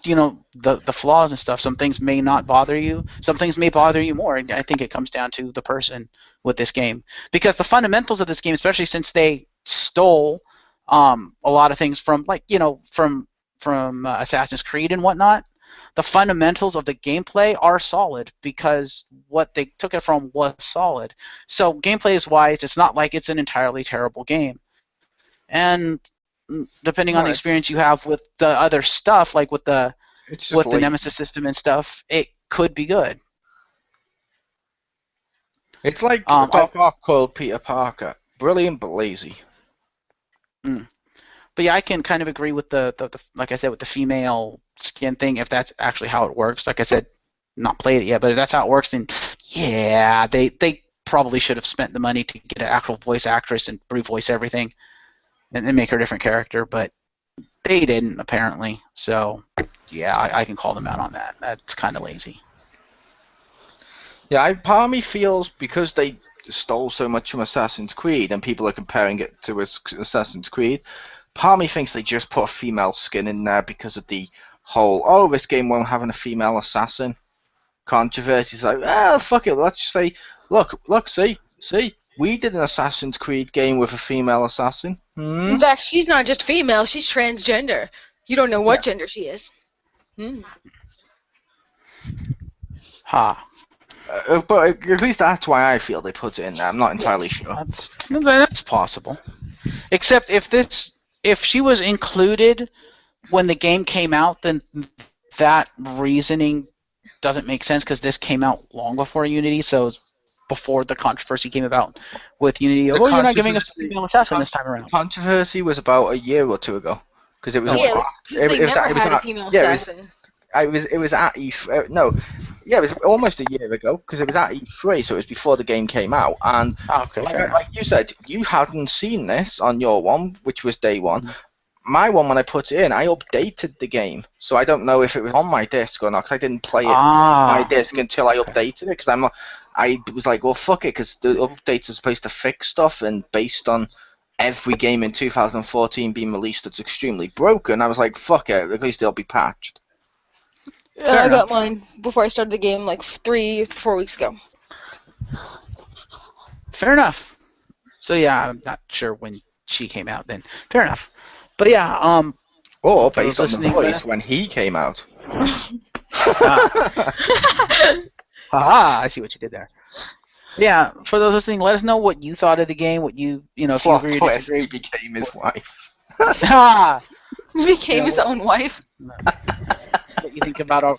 the flaws and stuff. Some things may not bother you. Some things may bother you more. And I think it comes down to the person with this game, because the fundamentals of this game, especially since they stole a lot of things from from Assassin's Creed and whatnot, the fundamentals of the gameplay are solid because what they took it from was solid. So gameplay wise, it's not like it's an entirely terrible game. And depending on the experience you have with the other stuff, like with the Nemesis system and stuff, it could be good. It's like Doc Ock called Peter Parker. Brilliant but lazy. But yeah, I can kind of agree with the like I said, with the female skin thing, if that's actually how it works. Like I said, not played it yet, but if that's how it works, then yeah, they probably should have spent the money to get an actual voice actress and revoice everything and make her a different character, but they didn't, apparently. So yeah, I can call them out on that. That's kind of lazy. Yeah, part of me feels because they stole so much from Assassin's Creed and people are comparing it to Assassin's Creed, part of me thinks they just put a female skin in there because of the whole, this game won't have a female assassin controversy. It's like, fuck it, let's just say, look, see, we did an Assassin's Creed game with a female assassin. In fact, she's not just female, she's transgender. You don't know what gender she is. Ha. But at least that's why I feel they put it in there. I'm not entirely sure. That's possible. Except if she was included when the game came out, then that reasoning doesn't make sense because this came out long before Unity, so before the controversy came about with Unity. You're not giving us a female assassin this time around. Controversy was about a year or two ago because it was. It was at E3. No, yeah, it was almost a year ago because it was at E3, so it was before the game came out. And okay, like you said, you hadn't seen this on your one, which was day one. my one, when I put it in, I updated the game, so I don't know if it was on my disc or not, because I didn't play it on my disc until I updated it, because I was like, well, fuck it, because the updates are supposed to fix stuff, and based on every game in 2014 being released that's extremely broken, I was like, fuck it, at least they'll be patched. I got mine before I started the game, like 3-4 weeks ago. Fair enough. So yeah, I'm not sure when she came out then. Fair enough. But yeah, Or for based those on the listening, voice when he came out. Haha, I see what you did there. Yeah, for those listening, let us know what you thought of the game, what you know, if you Plot agree or twist, disagree. he became his wife. Ah, He became his own wife. what you think about our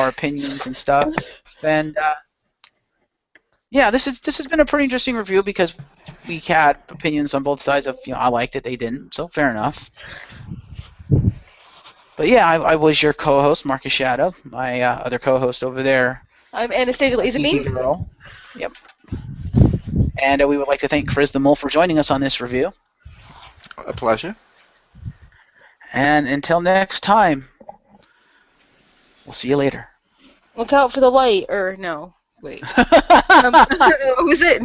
opinions and stuff. And yeah, this has been a pretty interesting review because we had opinions on both sides of, I liked it, they didn't, so fair enough. But yeah, I was your co-host, Marcus Shadow. My other co-host over there, I'm Anastasia Geeky Lazamine. Girl. Yep. And we would like to thank Chriz The Mole for joining us on this review. A pleasure. And until next time, we'll see you later. Look out for the light, or no, wait. What was it?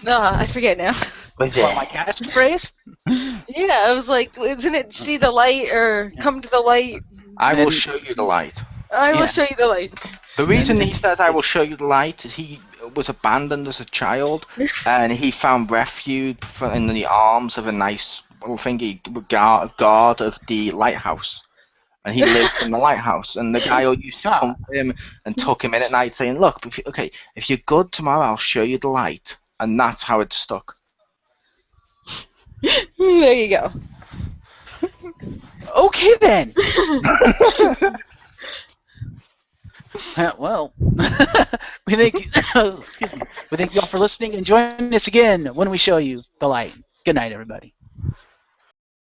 I forget now. What, my catchphrase? Yeah, I was like, isn't it see the light, or come to the light? I will show you the light. I will show you the light. The reason he says I will show you the light is he was abandoned as a child, and he found refuge in the arms of a nice little thingy guard of the lighthouse. And he lived in the lighthouse, and the guy who used to come to him and tuck him in at night saying, look, if you're good tomorrow, I'll show you the light. And that's how it stuck. There you go. Okay then. Well, we thank you. Excuse me. We thank you all for listening and joining us again when we show you the light. Good night, everybody.